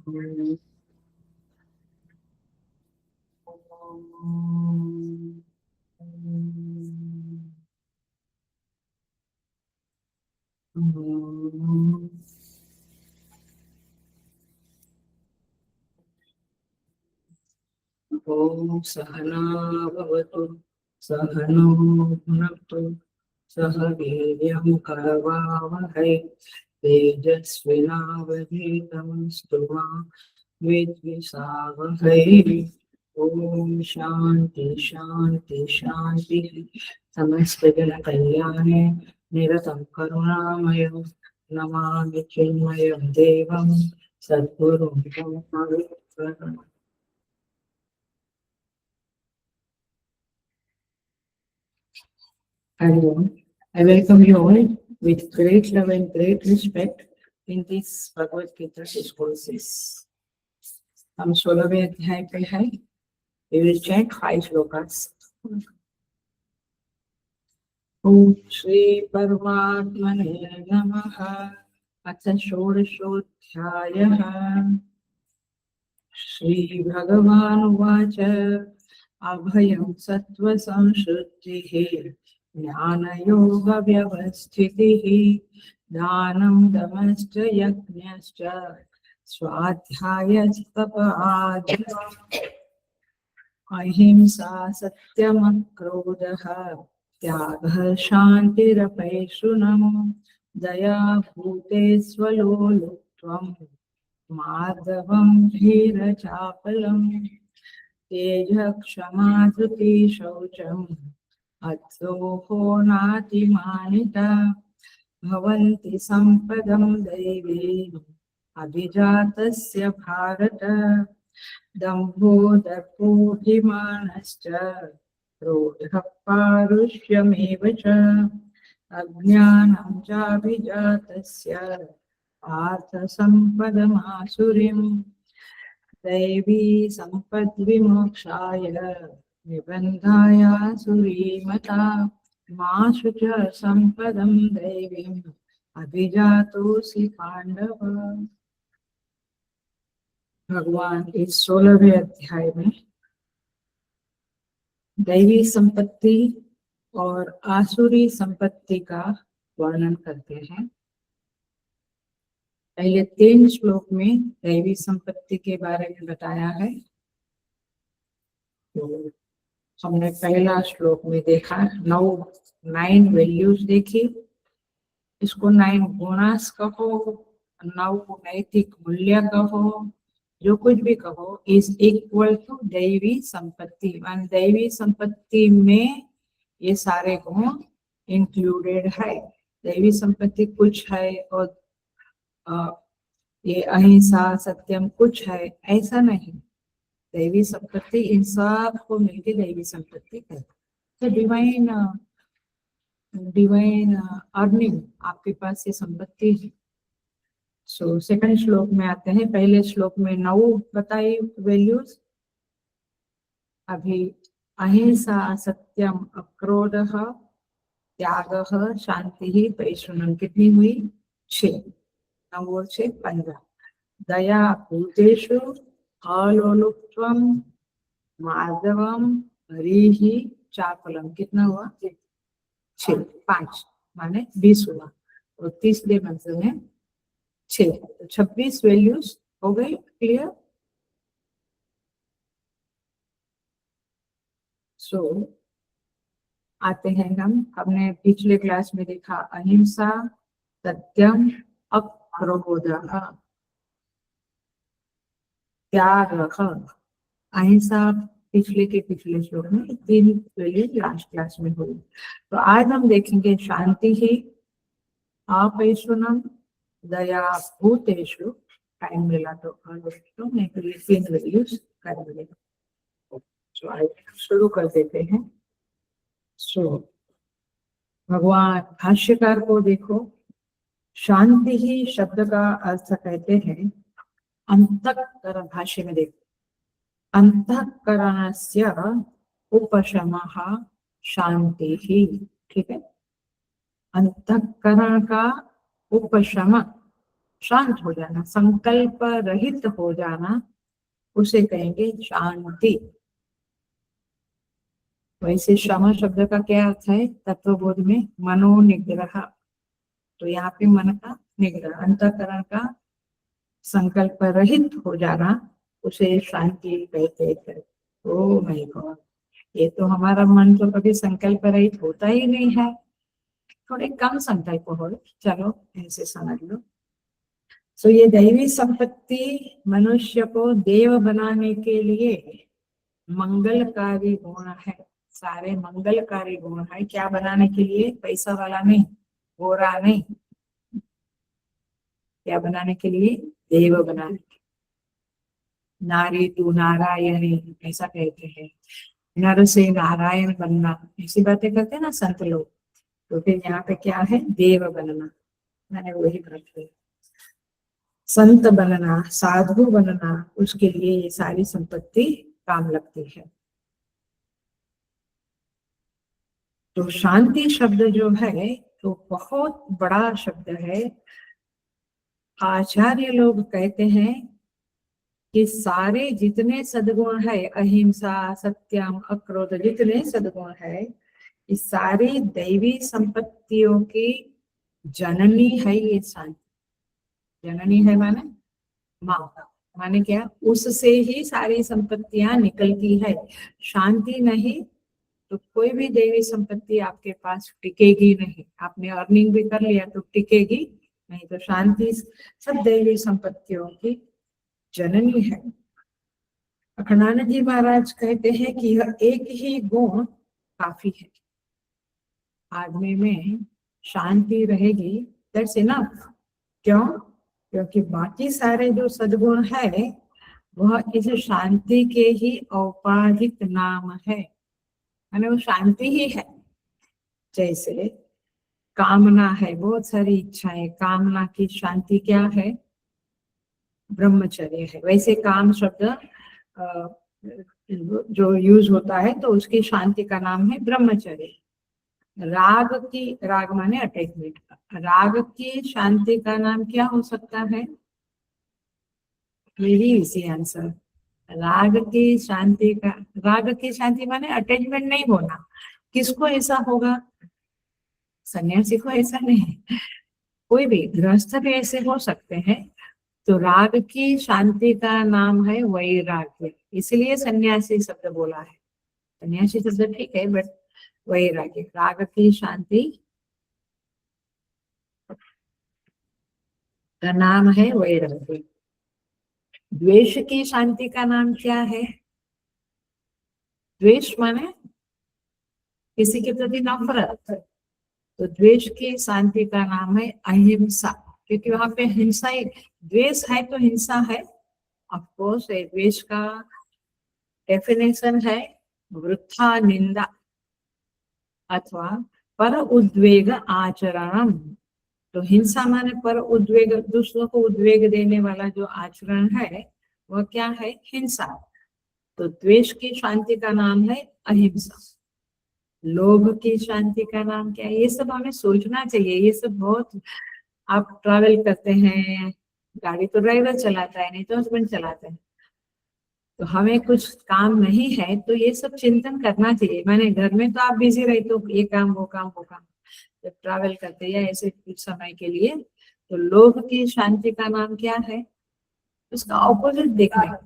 ओम सहना भवतु सहनो भुनक्तु सह वीर्यं करवावहै तेजस्विनावधीतमस्तु मा विद्विषावहै। ओम शांति शांति शांति। समस्त जन कल्याणे निरतं करुणामयं नमामि चिन्मयं देवं सद्गुरुं पवित्रम्। Hello, I welcome you all with great love and great respect in this Bhagavad Gita discourses. हम 16वें अध्याय पे हैं. We will chant 5 shlokas. ओम श्री परमात्मने नमः. अथ षोडशोऽध्यायः. श्री भगवानुवाच अभयं सत्त्वसंशुद्धिः ज्ञानयोगव्यवस्थितिः दानं दमश्च यज्ञश्च स्वाध्यायस्तपः अहिंसा सत्यमक्रोधः त्यागः शान्तिरपैशुनम् दया भूतेष्वलोलुप्त्वम् मार्दवं धीरचापलम् तेजः क्षमा धृति शौचम् अद्रोहो नातिमानिता भवन्ति सम्पदं दैवीम् अभिजातस्य भारत दम्भो दर्पोऽभिमानश्च क्रोधः पारुष्यमेव च अज्ञानं चाभिजातस्य पार्थसम्पदमासुरीम् दैवी सम्पद्विमोक्षाय निबन्धायासुरीमता मा शुच सम्पदं दैवीम् अभिजातोऽसि पांडव। भगवान इस 16वें अध्याय में दैवी संपत्ति और आसुरी संपत्ति का वर्णन करते हैं। पहले 3 श्लोक में दैवी संपत्ति के बारे में बताया है। तो हमने पहला श्लोक में देखा 9 वैल्यूज देखी। इसको 9 गुणास कहो, 9 नैतिक मूल्य कहो, जो कुछ भी कहो, इज इक्वल टू दैवी संपत्ति। दैवी संपत्ति में ये सारे गुण इंक्लूडेड है। दैवी संपत्ति कुछ है और ये अहिंसा सत्यम कुछ है, ऐसा नहीं। दैवी संपत्ति इन सब को मिलकर दैवी संपत्ति है। तो डिवाइन अर्निंग आपके पास ये संपत्ति है। सो सेकंड श्लोक में आते हैं। पहले श्लोक में 9 बताई वैल्यूज। अभी अहिंसा सत्यम अक्रोधः त्यागः शांति पैशुनम कितनी हुई? 6। 9 और 6 15। दया भूतेषु अलोलुप्त्वम मार्दवम हरिहि चापलम कितना हुआ? 6। 5 माने 20 हुआ और तीसरे मंत्र में 6, तो 26 वैल्यूज हो गई। क्लियर? सो आते हैं हमने पिछले क्लास में देखा अहिंसा सत्यम अक्रोधः त्यागः। अहिंसा पिछले श्लोक में 3 वैल्यू लास्ट क्लास में हुई। तो आज हम देखेंगे शांति ही अपैशुनम दया भूतेषु। टाइम मिला तो नहीं तो ये 3 वैल्यूज कर मिलेगा। शुरू कर देते हैं। भगवान भाष्यकार को देखो। शांति ही शब्द का अर्थ कहते हैं अंतःकरण। भाष्य में देखो, अंतःकरणस्य उपशमः शांति ही। ठीक है, अंतःकरण का उपशम शांत हो जाना, संकल्प रहित हो जाना, उसे कहेंगे शांति। वैसे क्षमा शब्द का क्या अर्थ है तत्वबोध में? मनोनिग्रह। तो यहाँ पे मन का निग्रह, अंतःकरण का संकल्प रहित हो जाना, उसे शांति कहते हैं। ओ माय गॉड, ये तो हमारा मन तो कभी संकल्प रहित होता ही नहीं है, थोड़े कम संकल्प हो। चलो ऐसे समझ लो। तो ये दैवी संपत्ति मनुष्य को देव बनाने के लिए मंगलकारी गुण है, सारे मंगलकारी गुण है। क्या बनाने के लिए? पैसा वाला नहीं, गोरा नहीं, क्या बनाने के लिए? देव बनाने। नारी तू नारायणी, ऐसा कहते हैं। नर से नारायण बनना, ऐसी बातें करते हैं ना संत लोग। तो फिर यहाँ पे क्या है? देव बनना, मैंने वही बात की। संत बनना, साधु बनना, उसके लिए ये सारी संपत्ति काम लगती है। तो शांति शब्द जो है तो बहुत बड़ा शब्द है। आचार्य लोग कहते हैं कि सारे जितने सद्गुण है, अहिंसा, सत्यम, अक्रोध, जितने सद्गुण है, इस सारी दैवी संपत्तियों की जननी है ये शांति। जननी है माने माँ, माने क्या? उससे ही सारी संपत्तियां निकलती है। शांति नहीं तो कोई भी दैवी संपत्ति आपके पास टिकेगी नहीं। आपने अर्निंग भी कर लिया तो टिकेगी नहीं। तो शांति सब दैवी संपत्तियों की जननी है। अखंडानंद जी महाराज कहते हैं कि यह एक ही गुण काफी है। आदमी में शांति रहेगी, दैट्स इनफ। क्यों? क्योंकि बाकी सारे जो सद्गुण है वह इस शांति के ही औपाधिक नाम है, माने वो शांति ही है। जैसे कामना है, बहुत सारी इच्छाएं, कामना की शांति क्या है? ब्रह्मचर्य है। वैसे काम शब्द जो यूज होता है तो उसकी शांति का नाम है ब्रह्मचर्य। राग की, राग माने अटैचमेंट, राग की शांति का नाम क्या हो सकता है? Very easy answer. राग की शांति का, राग की शांति माने अटैचमेंट नहीं होना। किसको ऐसा होगा? सन्यासी को ऐसा नहीं, कोई भी गृहस्थ भी ऐसे हो सकते हैं। तो राग की शांति का नाम है वैराग्य, इसलिए सन्यासी शब्द बोला है। सन्यासी शब्द ठीक है, बट वैराग्य, राग की शांति का नाम है वैराग्य। द्वेष की शांति का नाम क्या है? द्वेष माने किसी के प्रति नफरत, तो द्वेष की शांति का नाम है अहिंसा। क्योंकि वहां पे हिंसा ही, द्वेष है तो हिंसा है। ऑफ कोर्स द्वेष का डेफिनेशन है वृथा निंदा अथवा पर उद्वेग आचरण। तो हिंसा माने पर उद्वेग, दूसरों को उद्वेग देने वाला जो आचरण है वह क्या है? हिंसा। तो द्वेष की शांति का नाम है अहिंसा। लोभ की शांति का नाम क्या है? ये सब हमें सोचना चाहिए। ये सब बहुत, आप ट्रैवल करते हैं, गाड़ी तो ड्राइवर चलाता है, नहीं तो हस्बैंड चलाते हैं, तो हमें कुछ काम नहीं है तो ये सब चिंतन करना चाहिए। मैंने घर में तो आप बिजी रहते हो, ये काम वो काम वो काम, जब ट्रैवल करते हैं या ऐसे कुछ समय के लिए, तो लोभ की शांति का नाम क्या है? उसका ऑपोजिट देखना।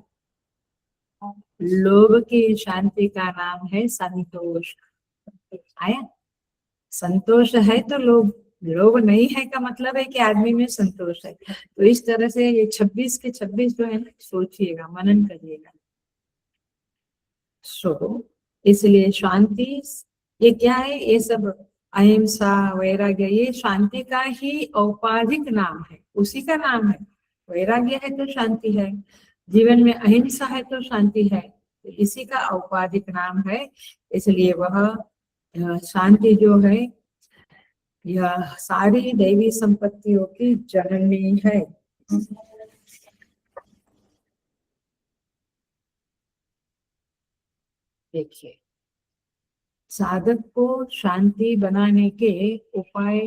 लोभ की शांति का नाम है संतोष। आया? संतोष है तो लोभ, लोभ नहीं है का मतलब है कि आदमी में संतोष है। तो इस तरह से ये 26 के 26 जो है ना, सोचिएगा, मनन करिएगा। सो इसलिए शांति ये क्या है? ये सब अहिंसा, वैराग्य, ये शांति का ही औपाधिक नाम है, उसी का नाम है। वैराग्य है तो शांति है, जीवन में अहिंसा है तो शांति है, तो इसी का औपाधिक नाम है। इसलिए वह शांति जो है यह सारी दैवी संपत्तियों की जननी है। देखिए, साधक को शांति बनाने के उपाय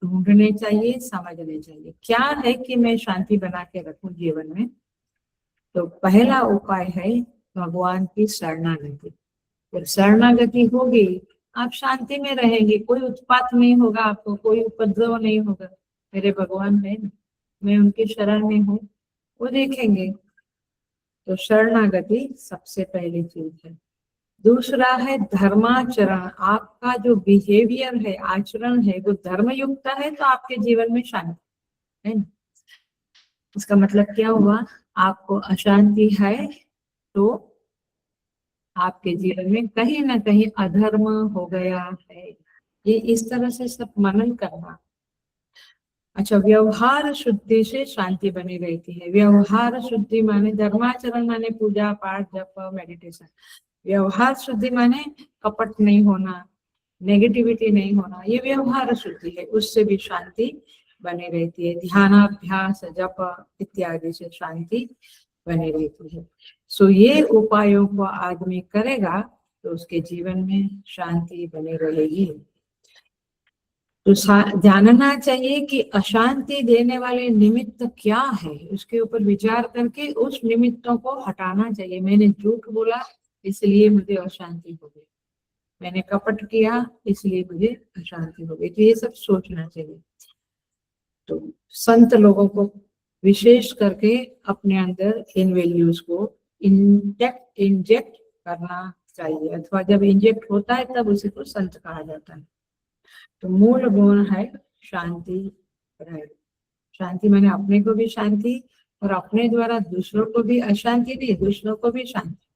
ढूंढने चाहिए, समझने चाहिए क्या है कि मैं शांति बना के रखूं जीवन में। तो पहला उपाय है भगवान की शरणागति। जब शरणागति होगी आप शांति में रहेंगे, कोई उत्पात नहीं होगा, आपको कोई उपद्रव नहीं होगा। मेरे भगवान है ना, मैं उनके शरण में हूँ, वो देखेंगे। तो शरणागति सबसे पहली चीज है। दूसरा है धर्माचरण। आपका जो बिहेवियर है, आचरण है, वो धर्मयुक्त है तो आपके जीवन में शांति है ना। इसका मतलब क्या हुआ, आपको अशांति है तो आपके जीवन में कहीं ना कहीं अधर्म हो गया है। ये इस तरह से सब मनन करना। अच्छा, व्यवहार शुद्धि से शांति बनी रहती है। व्यवहार शुद्धि माने धर्माचरण माने पूजा पाठ जप मेडिटेशन। व्यवहार शुद्धि माने कपट नहीं होना, नेगेटिविटी नहीं होना, ये व्यवहार शुद्धि है, उससे भी शांति बनी रहती है। ध्यानाभ्यास जप इत्यादि से शांति बनी रहती है। सो ये उपायों को आदमी करेगा तो उसके जीवन में शांति बनी रहेगी। तो जानना चाहिए कि अशांति देने वाले निमित्त क्या है, उसके ऊपर विचार करके उस निमित्तों को हटाना चाहिए। मैंने झूठ बोला इसलिए मुझे अशांति हो गई, मैंने कपट किया इसलिए मुझे अशांति हो गई। तो ये सब सोचना चाहिए। तो संत लोगों को विशेष करके अपने अंदर इन वैल्यूज को इंजेक्ट करना चाहिए, अथवा जब इंजेक्ट होता है तब उसी को संत कहा जाता है। तो मूल गुण है शांति। शांति माने अपने को भी शांति और अपने द्वारा दूसरों को भी अशांति नहीं, दूसरों को भी शांति।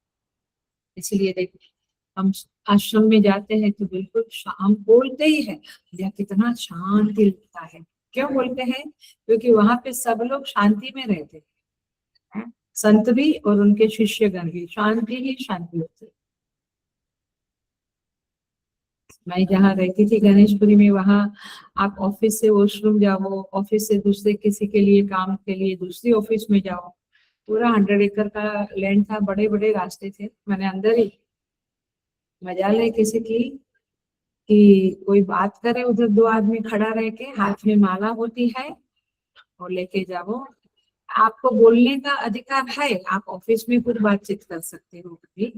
इसलिए देखिए हम आश्रम में जाते हैं तो बिल्कुल हम बोलते ही है या कितना शांति लगता है। क्यों बोलते हैं, क्योंकि वहां पे सब लोग शांति में रहते हैं, संत भी और उनके शिष्यगण भी शांति ही शांति होती है। मैं जहाँ रहती थी गणेशपुरी में, वहां आप ऑफिस से वॉशरूम जाओ, ऑफिस से दूसरे किसी के लिए काम के लिए दूसरी ऑफिस में जाओ, पूरा 100 एकड़ का लैंड था, बड़े बड़े रास्ते थे। मैंने अंदर ही मजाल है किसी की कि कोई बात करे, उधर 2 आदमी खड़ा रह के हाथ में माला होती है और लेके जाओ। आपको बोलने का अधिकार है, आप ऑफिस में कुछ बातचीत कर सकते हो, कभी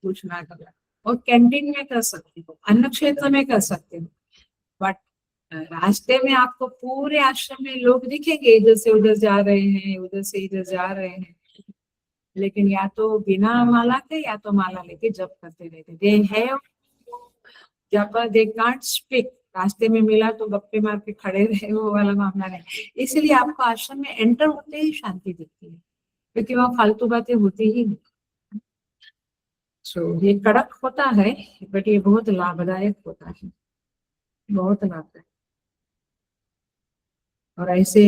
कुछ ना कर, और कैंटीन में कर सकते हो, अन्य क्षेत्र में कर सकते हो, बट रास्ते में आपको पूरे आश्रम में लोग दिखेंगे, इधर से उधर जा रहे हैं, उधर से इधर जा रहे हैं, लेकिन या तो बिना माला के या तो माला लेके जप करते रहते। दे हैव जप, दे कांट स्पीक। रास्ते में मिला तो गप्पे मार के खड़े रहे, वो वाला मामला नहीं। इसलिए आपको आश्रम में एंटर होते ही शांति दिखती है, क्योंकि वहाँ फालतू बातें होती ही नहीं। ये कड़क होता है बट ये बहुत लाभदायक होता है, बहुत लाभदायक। और ऐसे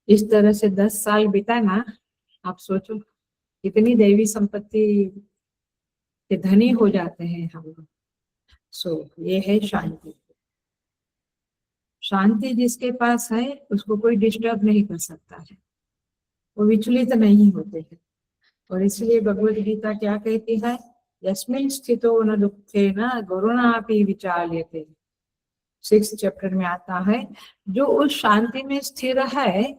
इस तरह से 10 साल बिताना, आप सोचो कितनी दैवी संपत्ति के धनी हो जाते हैं हम लोग। ये है शांति। शांति जिसके पास है उसको कोई डिस्टर्ब नहीं कर सकता है, वो विचलित नहीं होते हैं। और इसलिए भगवत गीता क्या कहती है, यस्मिन् स्थितो न दुःखेन गुरुणापि विचाल्यते। 6th चैप्टर में आता है, जो उस शांति में स्थिर है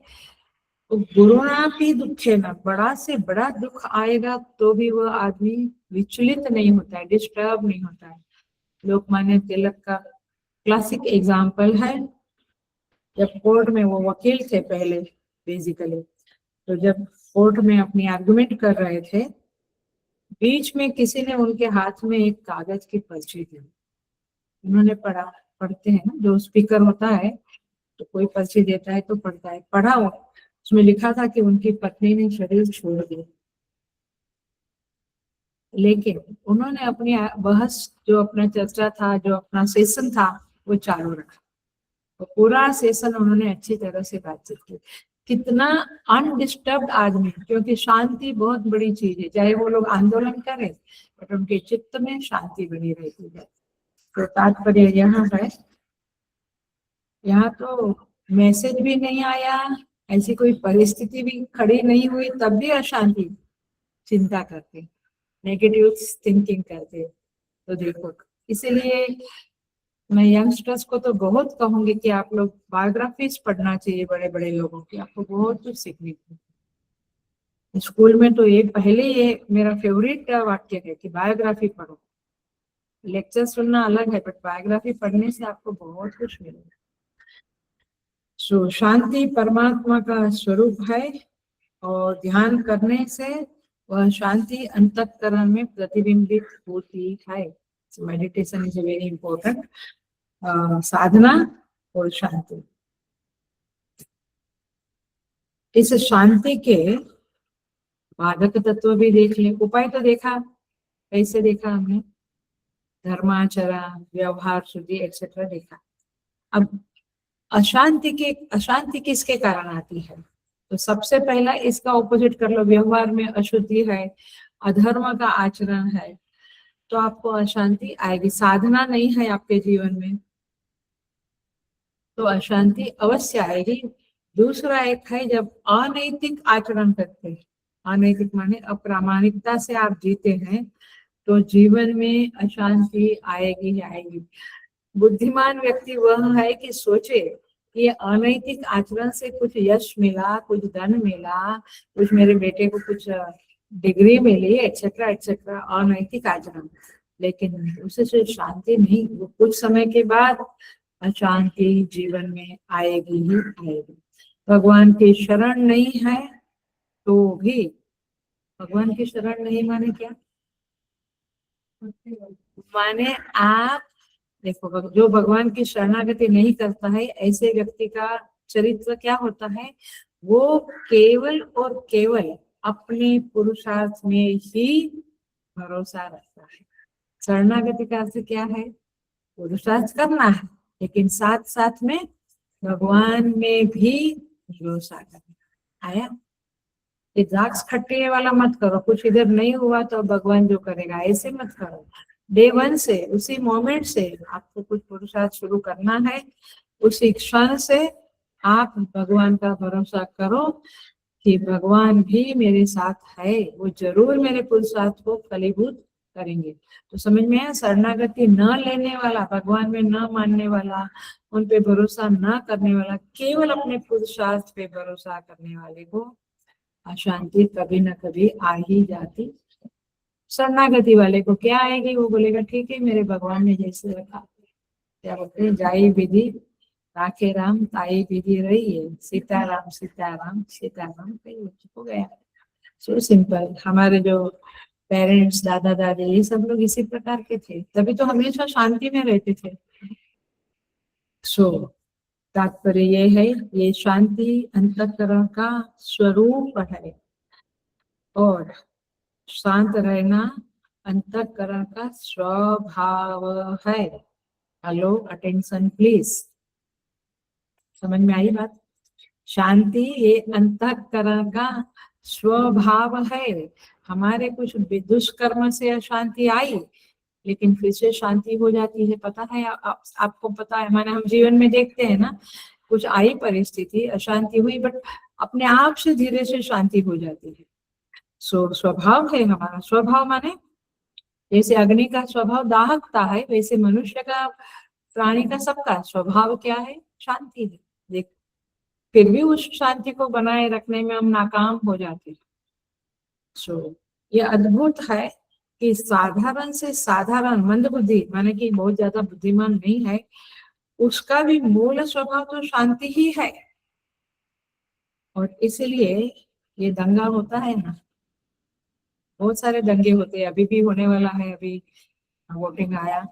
तो गुरुणापि दुःखेन, बड़ा से बड़ा दुख आएगा तो भी वह आदमी विचलित नहीं होता है, डिस्टर्ब नहीं होता है। लोकमान्य तिलक का क्लासिक एग्जाम्पल है, जब कोर्ट में वो वकील थे पहले बेसिकली, तो जब कोर्ट में अपनी आर्गुमेंट कर रहे थे, बीच में किसी ने उनके हाथ में एक कागज की पर्ची दी। उन्होंने पढ़ते हैं ना, जो स्पीकर होता है तो कोई पर्ची देता है तो पढ़ता है, पढ़ा उसमें लिखा था कि उनकी पत्नी ने शरीर छोड़ दिया, लेकिन उन्होंने अपनी बहस, जो अपना चर्चा था, जो अपना सेशन था, वो चालू रखा। तो पूरा सेशन उन्होंने अच्छी तरह से बातचीत की। कितना अनडिस्टर्ब्ड आदमी, क्योंकि शांति बहुत बड़ी चीज है। चाहे वो लोग आंदोलन करें बट उनके चित्त में शांति बनी रहती है। तो तात्पर्य यहाँ है, यहाँ तो मैसेज भी नहीं आया, ऐसी कोई परिस्थिति भी खड़ी नहीं हुई, तब भी अशांति, चिंता करते, नेगेटिव थिंकिंग करते। तो देखो, इसलिए मैं यंगस्टर्स को तो बहुत कहूंगी कि आप लोग बायोग्राफीज पढ़ना चाहिए बड़े बड़े लोगों की, आपको बहुत कुछ सीखने को। स्कूल में तो ये मेरा फेवरेट वाक्य है कि बायोग्राफी पढ़ो। लेक्चर सुनना अलग है, बट बायोग्राफी पढ़ने से आपको बहुत कुछ मिलेगा। शांति परमात्मा का स्वरूप है और ध्यान करने से वह शांति अंतःकरण में प्रतिबिंबित होती है। मेडिटेशन इज वेरी इंपॉर्टेंट साधना और शांति। इस शांति के बाधक तत्व भी देख ले। उपाय तो देखा, कैसे देखा हमने, धर्माचरण, व्यवहार शुद्धि एक्सेट्रा देखा। अब अशांति किसके कारण आती है? तो सबसे पहला इसका ऑपोजिट कर लो, व्यवहार में अशुद्धि है, अधर्म का आचरण है, तो आपको अशांति आएगी। साधना नहीं है आपके जीवन में तो अशांति अवश्य आएगी। दूसरा एक है जब अनैतिक आचरण करते हैं, अनैतिक माने अप्रामाणिकता से आप जीते हैं, तो जीवन में अशांति आएगी ही आएगी। बुद्धिमान व्यक्ति वह है कि सोचे कि ये अनैतिक आचरण से कुछ यश मिला, कुछ धन मिला, कुछ मेरे बेटे को कुछ डिग्री मिली, एक्सेट्रा एक्सेट्रा, अनैतिक आचरण, लेकिन उससे शांति नहीं। वो कुछ समय के बाद अशांति जीवन में आएगी ही आएगी। भगवान की शरण नहीं है तो भी, भगवान की शरण नहीं माने क्या माने, आप देखो, जो भगवान की शरणागति नहीं करता है ऐसे व्यक्ति का चरित्र क्या होता है, वो केवल और केवल अपने पुरुषार्थ में ही भरोसा रखता है। शरणागति का अर्थ क्या है? पुरुषार्थ करना है, लेकिन साथ साथ में भगवान में भी भरोसा करना। आया? ये द्राक्ष खट्टे वाला मत करो, कुछ इधर नहीं हुआ तो भगवान जो करेगा, ऐसे मत करो। डे वन से, उसी मोमेंट से आपको कुछ पुरुषार्थ शुरू करना है। उसी क्षण से आप भगवान का भरोसा करो कि भगवान भी मेरे साथ है, वो जरूर मेरे पुरुषार्थ को फलीभूत करेंगे। तो समझ में आया? शरणागति न लेने वाला, भगवान में न मानने वाला, उन पे भरोसा न करने वाला, केवल अपने पुरुषार्थ पे भरोसा करने वाले को अशांति कभी न कभी आ ही जाती। शरणागति वाले को क्या आएगी? वो बोलेगा ठीक है, मेरे भगवान ने जैसे रखा, क्या बोलते हैं, जाई विधि राखे राम, ताई विधि रही है, सीताराम सीताराम सीताराम, हो गया। So simple. हमारे जो पेरेंट्स, दादा दादी, ये सब लोग इसी प्रकार के थे, तभी तो हमेशा शांति में रहते थे। सो तात्पर्य ये है, ये शांति अंतःकरण का स्वरूप है और शांत रहना अंतःकरण का स्वभाव है। Hello, attention please. समझ में आई बात? शांति ये अंतःकरण का स्वभाव है। हमारे कुछ दुष्कर्म से अशांति आई, लेकिन फिर से शांति हो जाती है। पता है आपको पता है, माने हम जीवन में देखते हैं ना, कुछ आई परिस्थिति, अशांति हुई, बट अपने आप से धीरे से शांति हो जाती है। स्वभाव है हमारा। स्वभाव माने जैसे अग्नि का स्वभाव दाहकता है, वैसे मनुष्य का, प्राणी का, सबका स्वभाव क्या है? शांति है। देख, फिर भी उस शांति को बनाए रखने में हम नाकाम हो जाते हैं। ये अद्भुत है कि साधारण से साधारण मंद बुद्धि, माने कि बहुत ज्यादा बुद्धिमान नहीं है, उसका भी मूल स्वभाव तो शांति ही है। और इसलिए ये दंगा होता है ना, बहुत सारे दंगे होते हैं, अभी भी होने वाला है। अभी वोटिंग आया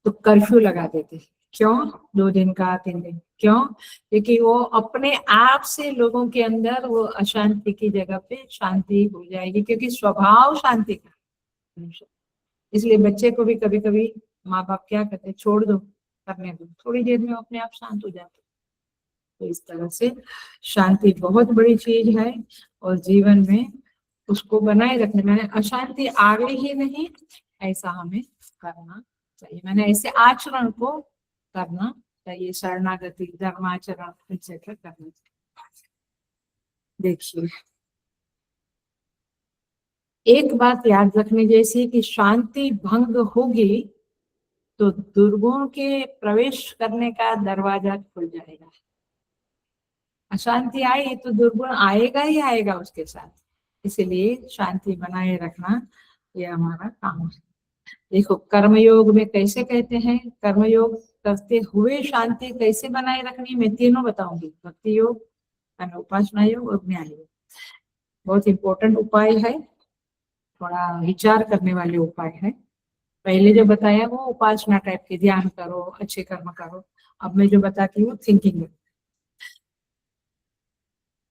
तो कर्फ्यू लगा देते। क्यों? 2 दिन का, 3 दिन। क्यों? क्योंकि वो अपने आप से लोगों के अंदर वो अशांति की जगह पे शांति हो जाएगी, क्योंकि स्वभाव शांति का। इसलिए बच्चे को भी कभी कभी माँ बाप क्या कहते हैं, छोड़ दो, करने दो, थोड़ी देर में अपने आप शांत हो जाते। तो इस तरह से शांति बहुत बड़ी चीज है और जीवन में उसको बनाए रखने में, अशांति आगे ही नहीं, ऐसा हमें करना चाहिए। मैंने ऐसे आचरण को करना चाहिए, शरणागति, धर्माचरण एक्सेट्रा करना चाहिए। देखिए, एक बात याद रखने जैसी कि शांति भंग होगी तो दुर्गुण के प्रवेश करने का दरवाजा खुल जाएगा। अशांति आई तो दुर्गुण आएगा ही आएगा उसके साथ, इसलिए शांति बनाए रखना ये हमारा काम है। देखो कर्मयोग में कैसे कहते हैं, कर्मयोग करते हुए शांति कैसे बनाए रखनी, मैं तीनों बताऊंगी, भक्ति योग, उपासना योग और ज्ञान योग। बहुत इंपॉर्टेंट उपाय है, थोड़ा विचार करने वाले उपाय है। पहले जो बताया वो उपासना टाइप के, ध्यान करो, अच्छे कर्म करो। अब मैं जो बताती हूँ थिंकिंग में।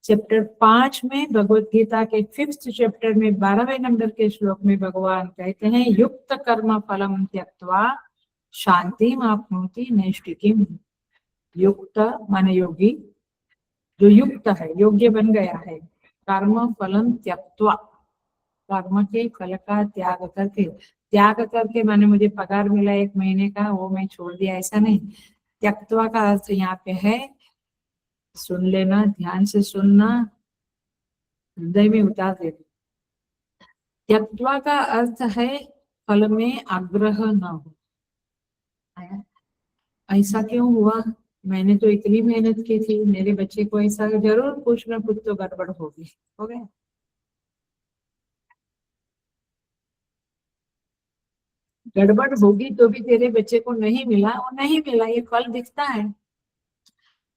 चैप्टर 5 में भगवत गीता के 5th चैप्टर में 12वें नंबर के श्लोक में भगवान कहते हैं, युक्त कर्म फलम त्यक्त्वा शांति माप्नोति नैष्ठिकीम्। युक्त माने योगी, जो युक्त है, योग्य बन गया है, कर्म फलम त्यक्त्वा, कर्म के फल का त्याग करके, त्याग करके माने मुझे पगार मिला 1 महीने का, वो मैं छोड़ दिया, ऐसा नहीं। त्यक्त्वा का अर्थ यहाँ पे है, सुन लेना, ध्यान से सुनना, हृदय में उतार देना। त्यक्त्वा का अर्थ है फल में आग्रह न हो। ऐसा क्यों हुआ, मैंने तो इतनी मेहनत की थी, मेरे बच्चे को ऐसा, जरूर कुछ ना कुछ तो गड़बड़ होगी, हो गया। गड़बड़ होगी तो भी तेरे बच्चे को नहीं मिला, और नहीं मिला, ये फल दिखता है।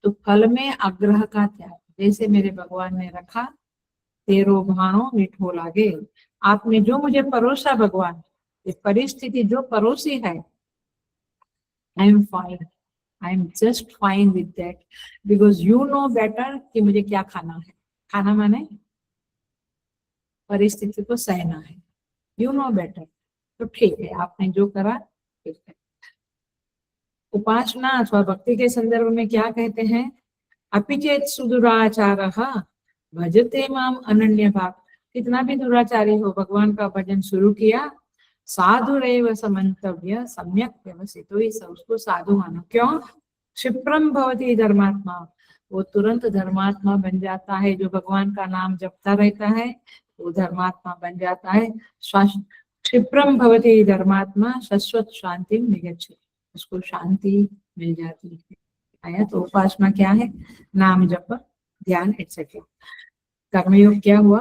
तो फल में आग्रह का त्याग, जैसे मेरे भगवान ने रखा, तेरो भाणो मिठो लागे, आपने जो मुझे परोसा भगवान, ये परिस्थिति जो परोसी है, I am fine, I am just fine with that, because you know better कि मुझे क्या खाना है। खाना माने परिस्थिति को सहना है, यू नो बेटर, तो ठीक है, आपने जो करा ठीक है। उपासना अथवा भक्ति के संदर्भ में क्या कहते हैं, अपिचेत सुदुराचारः भजते माम अनन्य भाग। कितना भी दुराचारी हो, भगवान का भजन शुरू किया, साधुरेव समन्तव्य सम्यक व्यवसितो, ही उसको साधु मानो। क्यों, क्षिप्रम भवति धर्मात्मा, वो तुरंत धर्मात्मा बन जाता है। जो भगवान का नाम जपता रहता है वो धर्मात्मा बन जाता है। क्षिप्रम भवति धर्मात्मा शाश्वत शांति निगच्छति, उसको शांति मिल जाती है। आया, तो उपासना क्या है, नाम जप, ध्यान एक्सेट्रा। कर्मयोग क्या हुआ,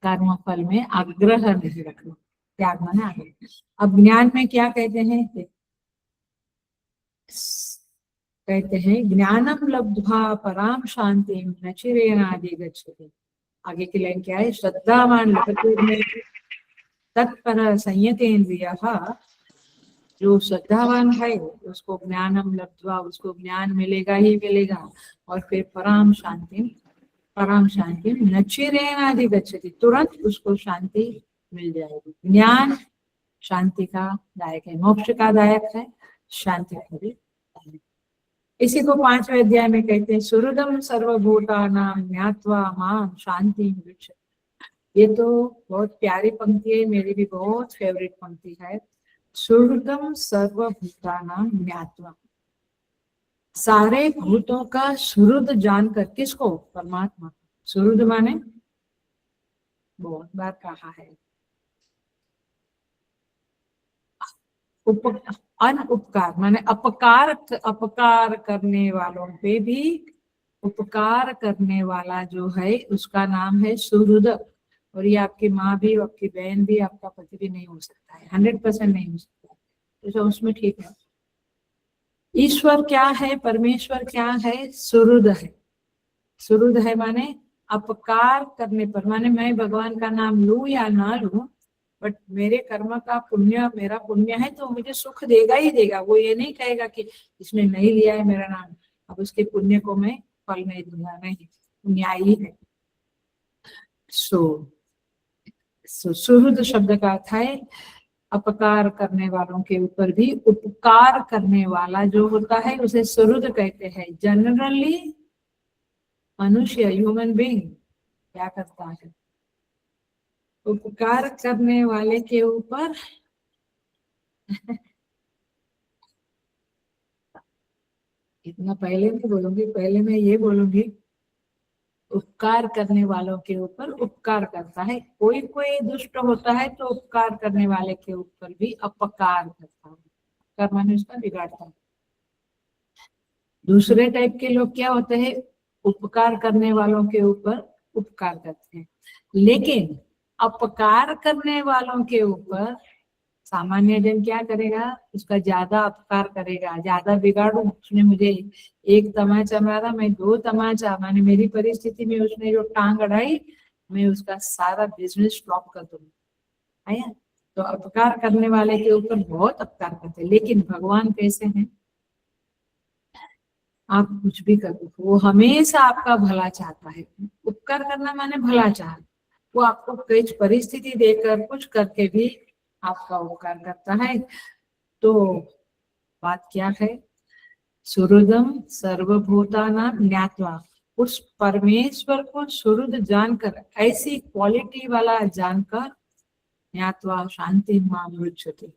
कर्म फल में आग्रह नहीं रखना, त्याग माने आग्रह। अब ज्ञान में क्या कहते हैं, कहते हैं ज्ञानम लब्ध्वा पराम शांति न चिरेणादि गच्छति। आगे की लाइन क्या है, श्रद्धावान लभते में तत्पर संयतेन्द्रियः, जो श्रद्धावान है उसको ज्ञानम लब्ध्वा, उसको ज्ञान मिलेगा ही मिलेगा, और फिर पराम शांति न चिरेणादि गच्छति, तुरंत उसको शांति मिल जाएगी। ज्ञान शांति का दायक है, मोक्ष का दायक है, शांति का भी दायक। इसी को 5वें अध्याय में कहते हैं, सुहृदम सर्वभूतानां ज्ञात्वा मां शांति विचरति। ये तो बहुत प्यारी पंक्ति है, मेरी भी बहुत फेवरेट पंक्ति है। सुहृदम सर्वभूतानां ज्ञात्वा, सारे भूतों का सुहृद जानकर, किसको, परमात्मा। सुहृद माने बहुत बार कहा है, अनुपकार माने अपकार करने वालों पे भी उपकार करने वाला जो है उसका नाम है सुहृद। और ये आपकी माँ भी, आपकी बहन भी, आपका पति भी नहीं हो सकता है, 100% नहीं हो सकता है, तो उसमें ठीक है। ईश्वर क्या है, परमेश्वर क्या है, सुहृद है। सुहृद है माने अपकार करने पर, माने मैं भगवान का नाम लूं या ना लूं, बट मेरे कर्म का पुण्य, मेरा पुण्य है तो मुझे सुख देगा ही देगा। वो ये नहीं कहेगा कि इसने नहीं लिया है मेरा नाम, अब उसके पुण्य को मैं फल नहीं दूंगा, नहीं, न्यायी है। सुहृद शब्द का अर्थ है अपकार करने वालों के ऊपर भी उपकार करने वाला जो होता है उसे सुहृद कहते हैं। जनरली मनुष्य, ह्यूमन बीइंग क्या करता है, उपकार करने वाले के ऊपर इतना पहले नहीं बोलूंगी, पहले मैं ये बोलूंगी, उपकार करने वालों के ऊपर उपकार करता है। कोई कोई दुष्ट होता है तो उपकार करने वाले के ऊपर भी अपकार करता है, उपकार माने उसका बिगाड़ता है। दूसरे टाइप के लोग क्या होते हैं, उपकार करने वालों के ऊपर उपकार करते हैं, लेकिन अपकार करने वालों के ऊपर सामान्य जन क्या करेगा, उसका ज्यादा अपकार करेगा, ज्यादा बिगाड़ू, उसने मुझे एक तमाचा मारा, मैं 2 तमाचा, माने मेरी परिस्थिति में उसने जो टांग अड़ाई, मैं उसका सारा बिजनेस फ्लॉप कर दूंगा। आया? तो अपकार करने वाले के ऊपर बहुत अपकार करते हैं, लेकिन भगवान कैसे हैं, आप कुछ भी कर दो, वो हमेशा आपका भला चाहता है। उपकार करना माने भला चाह, वो आपको कुछ परिस्थिति देकर कुछ करके भी आपका उपकार करता है। तो बात क्या है, सुहृदम सर्वभूतानां ज्ञात्वा, उस परमेश्वर को सुहृद जानकर, ऐसी क्वालिटी वाला जानकर, ज्ञात्वा शांति मां मृच्छति,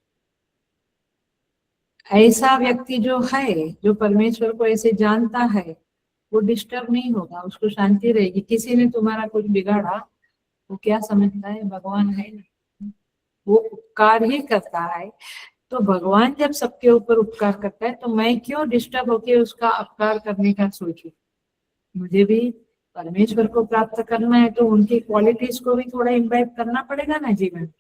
ऐसा व्यक्ति जो है, जो परमेश्वर को ऐसे जानता है, वो डिस्टर्ब नहीं होगा, उसको शांति रहेगी। किसी ने तुम्हारा कुछ बिगाड़ा, वो क्या समझता है, भगवान है ना, वो उपकार ही करता है। तो भगवान जब सबके ऊपर उपकार करता है, तो मैं क्यों डिस्टर्ब होके उसका अपकार करने का सोचूं। मुझे भी परमेश्वर को प्राप्त करना है, तो उनकी क्वालिटीज को भी थोड़ा इम्बाइब करना पड़ेगा ना जीवन।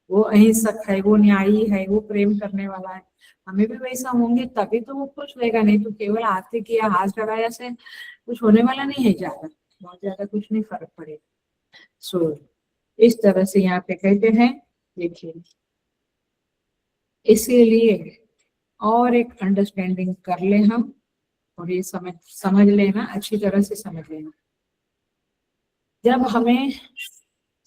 वो अहिंसक है, वो न्यायी है, वो प्रेम करने वाला है, हमें भी वैसा होंगे तभी तो वो खुश रहेगा। नहीं तो केवल आरती किया, हाथ चढ़ाया से कुछ होने वाला नहीं है, ज्यादा बहुत ज्यादा कुछ नहीं फर्क पड़ेगा। सो इस तरह से यहाँ पे कहते हैं, देखिए इसीलिए और एक अंडरस्टैंडिंग कर ले हम, और ये समझ लेना, अच्छी तरह से समझ लेना। जब हमें,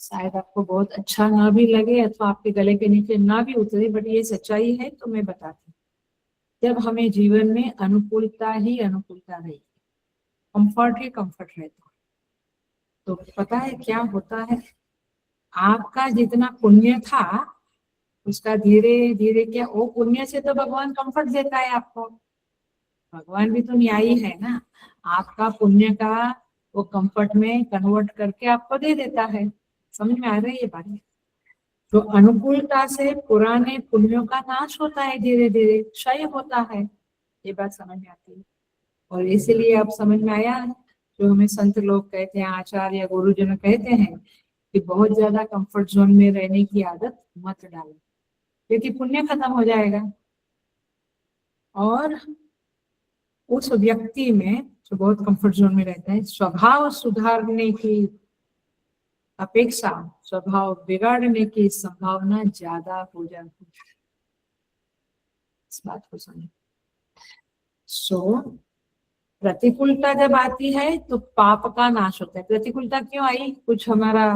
शायद आपको बहुत अच्छा ना भी लगे अथवा आपके गले के नीचे ना भी उतरे, बट ये सच्चाई है तो मैं बताती हूँ, जब हमें जीवन में अनुकूलता ही अनुकूलता रही, कंफर्ट ही कंफर्ट रहता, तो पता है क्या होता है, आपका जितना पुण्य था उसका धीरे धीरे, क्या वो पुण्य से तो भगवान कंफर्ट देता है आपको, भगवान भी तो न्यायी है ना, आपका पुण्य का वो कंफर्ट में कन्वर्ट करके आपको दे देता है। समझ में आ रही है बात? तो अनुकूलता से पुराने पुण्यों का नाश होता है, धीरे धीरे क्षय होता है, ये बात समझ में आती है। और इसीलिए अब समझ में आया, जो हमें संत लोग कहते हैं, आचार्य गुरुजन कहते हैं कि बहुत ज्यादा कंफर्ट जोन में रहने की आदत मत डालो, क्योंकि पुण्य खत्म हो जाएगा। और उस व्यक्ति में जो बहुत कंफर्ट जोन में रहता है, स्वभाव सुधारने की अपेक्षा स्वभाव बिगाड़ने की संभावना ज्यादा हो जाती है। इस बात को समझो। प्रतिकूलता जब आती है तो पाप का नाश होता है। प्रतिकूलता क्यों आई, कुछ हमारा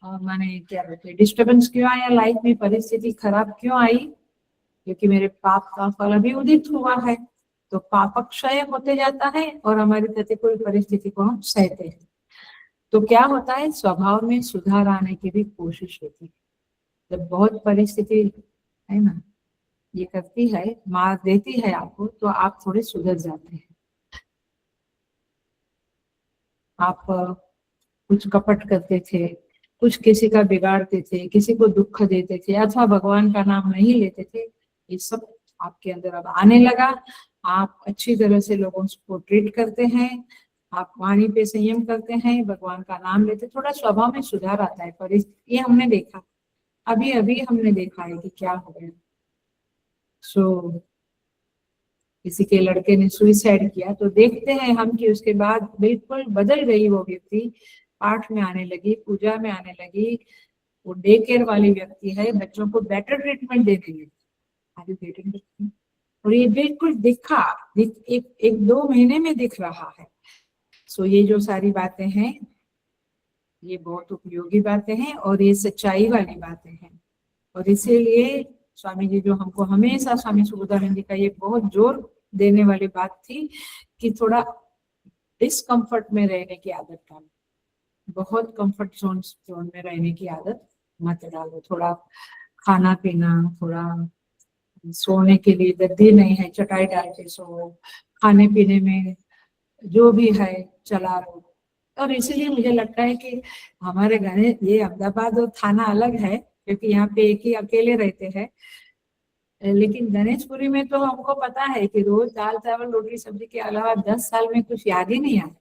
माने क्या बोलते हैं, डिस्टर्बेंस क्यों आया लाइफ में, परिस्थिति खराब क्यों आई, क्योंकि मेरे पाप का फल अभी उदित हुआ है। तो पाप क्षय होते जाता है और हमारी प्रतिकूल परिस्थिति को हम सहते हैं। तो क्या होता है, स्वभाव में सुधार आने की भी कोशिश होती है। जब बहुत परिस्थिति है ना ये करती है, मार देती है आपको, तो आप थोड़े सुधर जाते हैं। आप कुछ कपट करते थे, कुछ किसी का बिगाड़ते थे, किसी को दुख देते थे, अथवा भगवान का नाम नहीं लेते थे, ये सब आपके अंदर अब आने लगा। आप अच्छी तरह से लोगों को ट्रीट करते हैं, आप वाणी पे संयम करते हैं, भगवान का नाम लेते, थोड़ा स्वभाव में सुधार आता है। पर ये हमने देखा, अभी अभी हमने देखा है कि क्या हो गया। किसी के लड़के ने सुइसाइड किया, तो देखते हैं हम कि उसके बाद बिल्कुल बदल गई वो व्यक्ति, पाठ में आने लगी, पूजा में आने लगी, वो डे केयर वाली व्यक्ति है, बच्चों को बेटर ट्रीटमेंट देने लगी। और ये बिल्कुल एक 2 महीने में दिख रहा है। ये जो सारी बातें हैं, ये बहुत उपयोगी बातें हैं और ये सच्चाई वाली बातें हैं। और इसीलिए स्वामी जी जो हमको हमेशा, स्वामी सुबोधानंद जी का ये बहुत जोर देने वाली बात थी कि थोड़ा डिस्कम्फर्ट में रहने की आदत डालो, बहुत कंफर्ट जोन में रहने की आदत मत डालो। थोड़ा खाना पीना, थोड़ा सोने के लिए गद्दी नहीं है, चटाई डाल के सो, खाने पीने में जो भी है चला लो, और इसीलिए मुझे लगता है कि हमारे घर, ये अहमदाबाद और थाना अलग है क्योंकि यहाँ पे एक ही अकेले रहते हैं, लेकिन गणेशपुरी में तो हमको पता है कि रोज दाल चावल रोटी सब्जी के अलावा 10 साल में कुछ याद ही नहीं आया।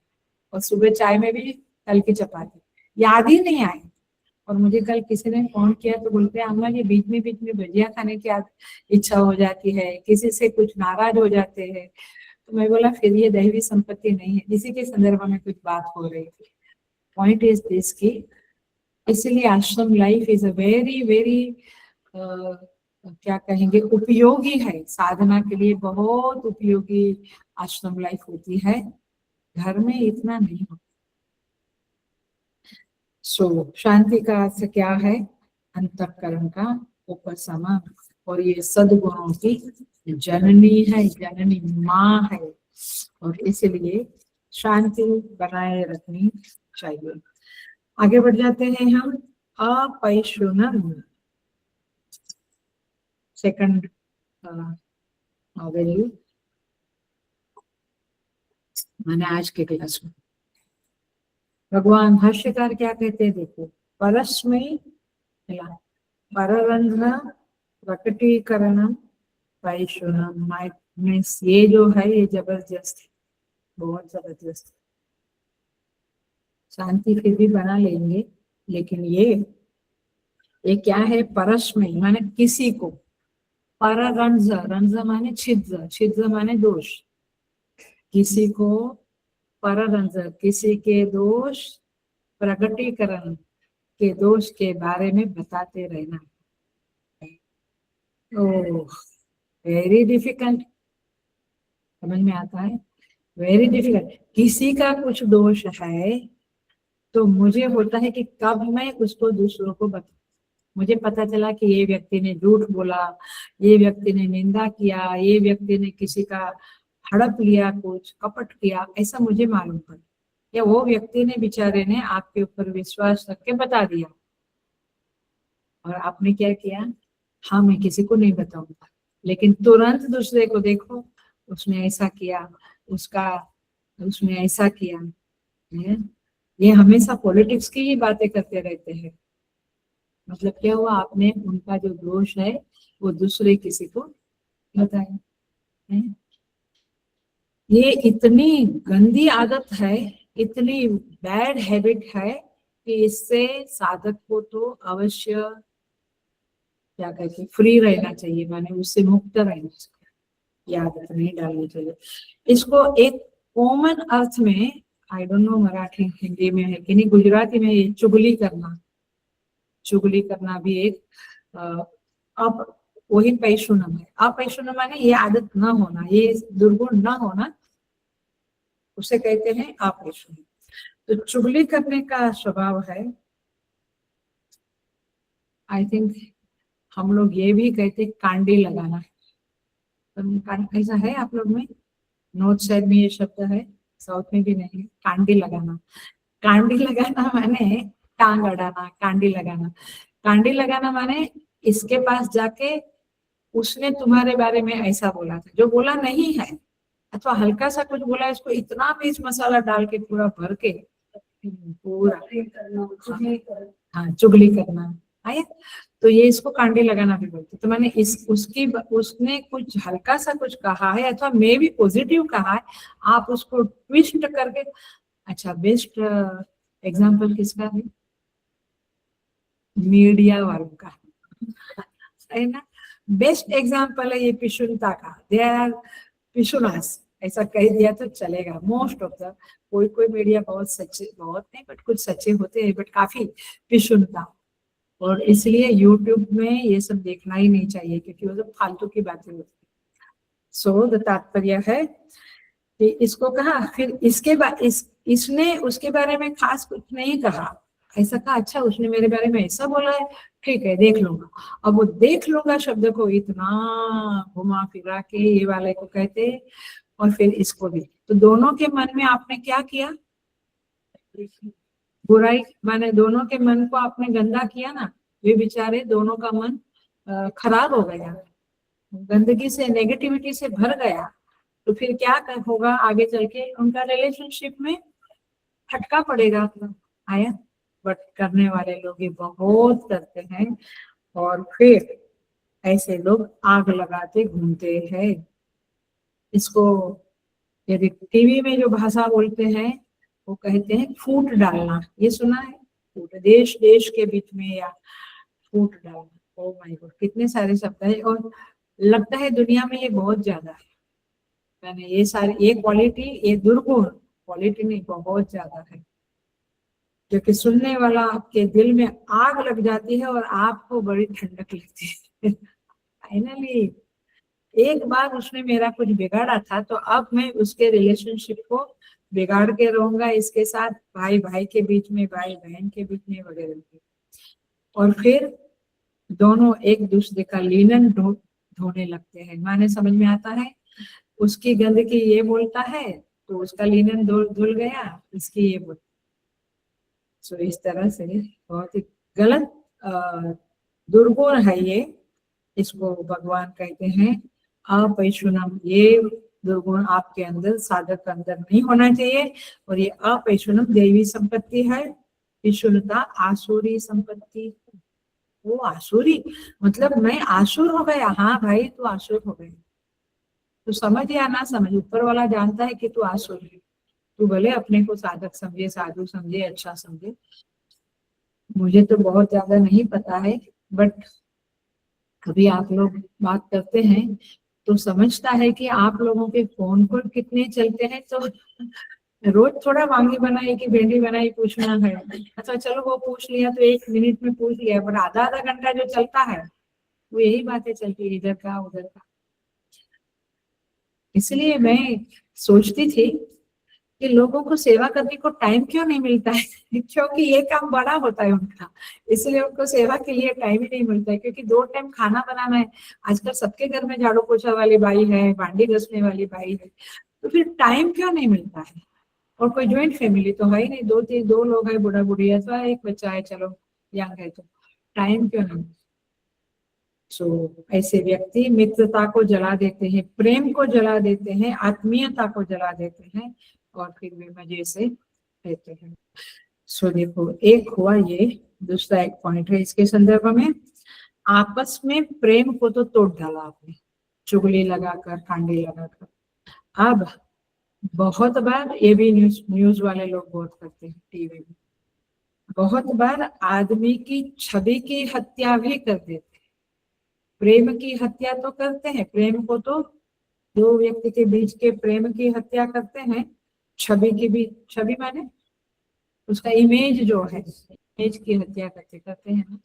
और सुबह चाय में भी कल की चपाती, याद ही नहीं आई। और मुझे कल किसी ने फोन किया तो बोलते हैं अम्मा ये बीच में भजिया खाने की इच्छा हो जाती है, किसी से कुछ नाराज हो जाते हैं। तो मैं बोला फिर ये दैवी संपत्ति नहीं है। इसी के संदर्भ में कुछ बात हो रही थी। पॉइंट इज दिस की इसलिए आश्रम life is a very very क्या कहेंगे, उपयोगी है, साधना के लिए बहुत उपयोगी आश्रम लाइफ होती है। घर में इतना नहीं होता। सो शांति का अर्थ क्या है? अंतःकरण का उपशमन। और ये सद्गुणों की जननी है, जननी माँ है, और इसलिए शांति बनाए रखनी चाहिए। आगे बढ़ जाते हैं हम। अपैशुनम, सेकंड वैल्यू मैंने आज के क्लास में। भगवान भाष्यकार क्या कहते हैं देखो, परस्मै पररंध्र प्रकटीकरणम पैशुनम। मीन्स ये जो है ये जबरदस्त है, बहुत जबरदस्त। शांति फिर भी बना लेंगे, लेकिन ये क्या है? परस्मै माने किसी को, पररंध्र, रंध्र माने छिद्र, छिद्र माने दोष। किसी को पररंध्र, किसी के दोष प्रकटीकरण के दोष के बारे में बताते रहना। ओह, वेरी डिफिकल्ट। समझ में आता है? Very difficult. किसी का कुछ दोष है तो मुझे होता है कि कब मैं उसको दूसरों को बताऊं। मुझे पता चला कि ये व्यक्ति ने झूठ बोला, ये व्यक्ति ने निंदा किया, ये व्यक्ति ने किसी का हड़प लिया, कुछ कपट किया, ऐसा मुझे मालूम पड़ा। या वो व्यक्ति ने, बेचारे ने आपके ऊपर विश्वास रख के बता दिया और आपने क्या किया? हाँ मैं किसी को नहीं बताऊंगा। लेकिन तुरंत दूसरे को देखो, उसने ऐसा किया, उसने ऐसा किया। ये हमेशा पॉलिटिक्स की ही बातें करते रहते हैं। मतलब क्या हुआ? आपने उनका जो दोष है वो दूसरे किसी को बताया। ये इतनी गंदी आदत है, इतनी बैड हैबिट है कि इससे साधक को तो अवश्य क्या कहते हैं, फ्री रहना चाहिए, माने उससे मुक्त रहना चाहिए, ये आदत नहीं डालनी चाहिए। इसको एक कॉमन अर्थ में, I don't know Marathi Hindi में है कि नहीं, गुजराती में ये चुगली करना, चुगली करना भी एक अब वही पैशुनम है। अपैशुनम माने ये आदत न होना, ये दुर्गुण न होना, उसे कहते हैं अपैशुनम। तो चुगली करने का स्वभाव है। आई थिंक हम लोग ये भी कहते कांडी लगाना। ऐसा है आप लोग में? नॉर्थ साइड में ये शब्द है, साउथ में भी नहीं। कांडी लगाना, कांडी लगाना माने टांग अड़ाना, कांडी लगाना। कांडी लगाना माने इसके पास जाके उसने तुम्हारे बारे में ऐसा बोला था जो बोला नहीं है, अथवा हल्का सा कुछ बोला, इसको इतना मिर्च मसाला डाल के पूरा भर के पूरा, हाँ चुगली करना है। तो ये इसको कांडी लगाना भी बोलते। तो मैंने उसने कुछ हल्का सा कुछ कहा है अथवा मे भी पॉजिटिव कहा है, आप उसको ट्विस्ट करके। अच्छा, बेस्ट एग्जाम्पल किसका है? मीडिया वालों का है ना। बेस्ट एग्जाम्पल है ये पिशुनता का। दे आर पिशुनास, ऐसा कह दिया तो चलेगा। मोस्ट ऑफ द, कोई कोई मीडिया बहुत सच्चे, बहुत नहीं बट कुछ सच्चे होते हैं, बट काफी पिशुनता। और इसलिए यूट्यूब में ये सब देखना ही नहीं चाहिए क्योंकि वो सब फालतू की बातें होती है। सो द तात्पर्य है कि इसको कहा, फिर इसके बाद इसने उसके बारे में खास कुछ नहीं कहा, ऐसा कहा अच्छा उसने मेरे बारे में ऐसा बोला है, ठीक है देख लूंगा। अब वो देख लूंगा शब्द को इतना घुमा फिरा के ये वाले को कहते, और फिर इसको भी। तो दोनों के मन में आपने क्या किया? बुराई, माने दोनों के मन को आपने गंदा किया ना। वे बेचारे दोनों का मन खराब हो गया, गंदगी से, नेगेटिविटी से भर गया। तो फिर क्या होगा आगे चल के उनका रिलेशनशिप में? फटका पड़ेगा आया। बट करने वाले लोग ये बहुत करते हैं, और फिर ऐसे लोग आग लगाते घूमते हैं। इसको यदि टीवी में जो भाषा बोलते हैं वो कहते हैं फूट डालना। ये सुना है? फूट, देश देश के बीच में, या फूट डालना। ओ माय गॉड, कितने सारे शब्द है। और लगता है दुनिया में ये बहुत ज्यादा है। मैंने ये सारी, ये क्वालिटी, ये दुर्गुण, क्वालिटी नहीं, बहुत ज्यादा है, जो कि सुनने वाला आपके दिल में आग लग जाती है और आपको बड़ी ठंडक लगती है। फाइनली एक बार उसने मेरा कुछ बिगाड़ा था, तो अब मैं उसके रिलेशनशिप को बिगाड़ के रहूंगा, इसके साथ, भाई भाई के बीच में, भाई बहन के बीच में, वगैरह। और फिर दोनों एक दूसरे का लिनन धोने लगते हैं। माने समझ में आता है? उसकी गंदगी ये बोलता है तो उसका लिनन धुल गया, इसकी ये बोलता। सो इस तरह से बहुत ही गलत दुर्गुण है ये। इसको भगवान कहते हैं अपैशुनम। ये दुर्गुण आपके अंदर, साधक के अंदर नहीं होना चाहिए। और ये अपैशुनम देवी संपत्ति है, विशुलता आसुरी संपत्ति। वो आसुरी मतलब मैं आसुर हो गया। हाँ भाई, तू आसुर हो गया, तू समझ या ना समझ, ऊपर वाला जानता है कि तू आसुर है। तू भले अपने को साधक समझे, साधु समझे, अच्छा समझे, मुझे तो बहुत ज्यादा नहीं पता है, बट कभी आप लोग बात करते हैं तो समझता है कि आप लोगों के फोन कॉल कितने चलते हैं। तो रोज थोड़ा वांगी बनाई कि भिंडी बनाई पूछना है, अच्छा चलो वो पूछ लिया तो 1 मिनट में पूछ लिया, पर आधा आधा घंटा जो चलता है वो यही बातें चलती है, इधर का उधर का। इसलिए मैं सोचती थी कि लोगों को सेवा करने को टाइम क्यों नहीं मिलता है। क्योंकि ये काम बड़ा होता है उनका, इसलिए उनको सेवा के लिए टाइम ही नहीं मिलता है। क्योंकि 2 टाइम खाना बनाना है। आजकल सबके घर में झाड़ू पोछा वाली बाई है, भांडी घसने वाली बाई है, तो फिर टाइम क्यों नहीं मिलता है। और कोई ज्वाइंट फैमिली तो है ही नहीं, 2 लोग है, बूढ़ा बुढ़ी है, तो एक बच्चा है, चलो यंग है, तो टाइम क्यों नहीं। सो ऐसे व्यक्ति मित्रता को जला देते हैं, प्रेम को जला देते हैं, आत्मीयता को जला देते हैं, और फिर भी मजे से रहते हैं। सो देखो, एक हुआ ये। दूसरा एक पॉइंट है इसके संदर्भ में, आपस में प्रेम को तो तोड़ डाला आपने, चुगली लगाकर, कांडी लगाकर। अब बहुत बार ये भी न्यूज वाले लोग बहुत करते हैं टीवी में, बहुत बार आदमी की छवि की हत्या भी कर देते हैं। प्रेम की हत्या तो करते हैं, प्रेम को तो, दो व्यक्ति के बीच के प्रेम की हत्या करते हैं, छवि की भी, छवि माने उसका इमेज जो है, इमेज की हत्या करते हैं ना।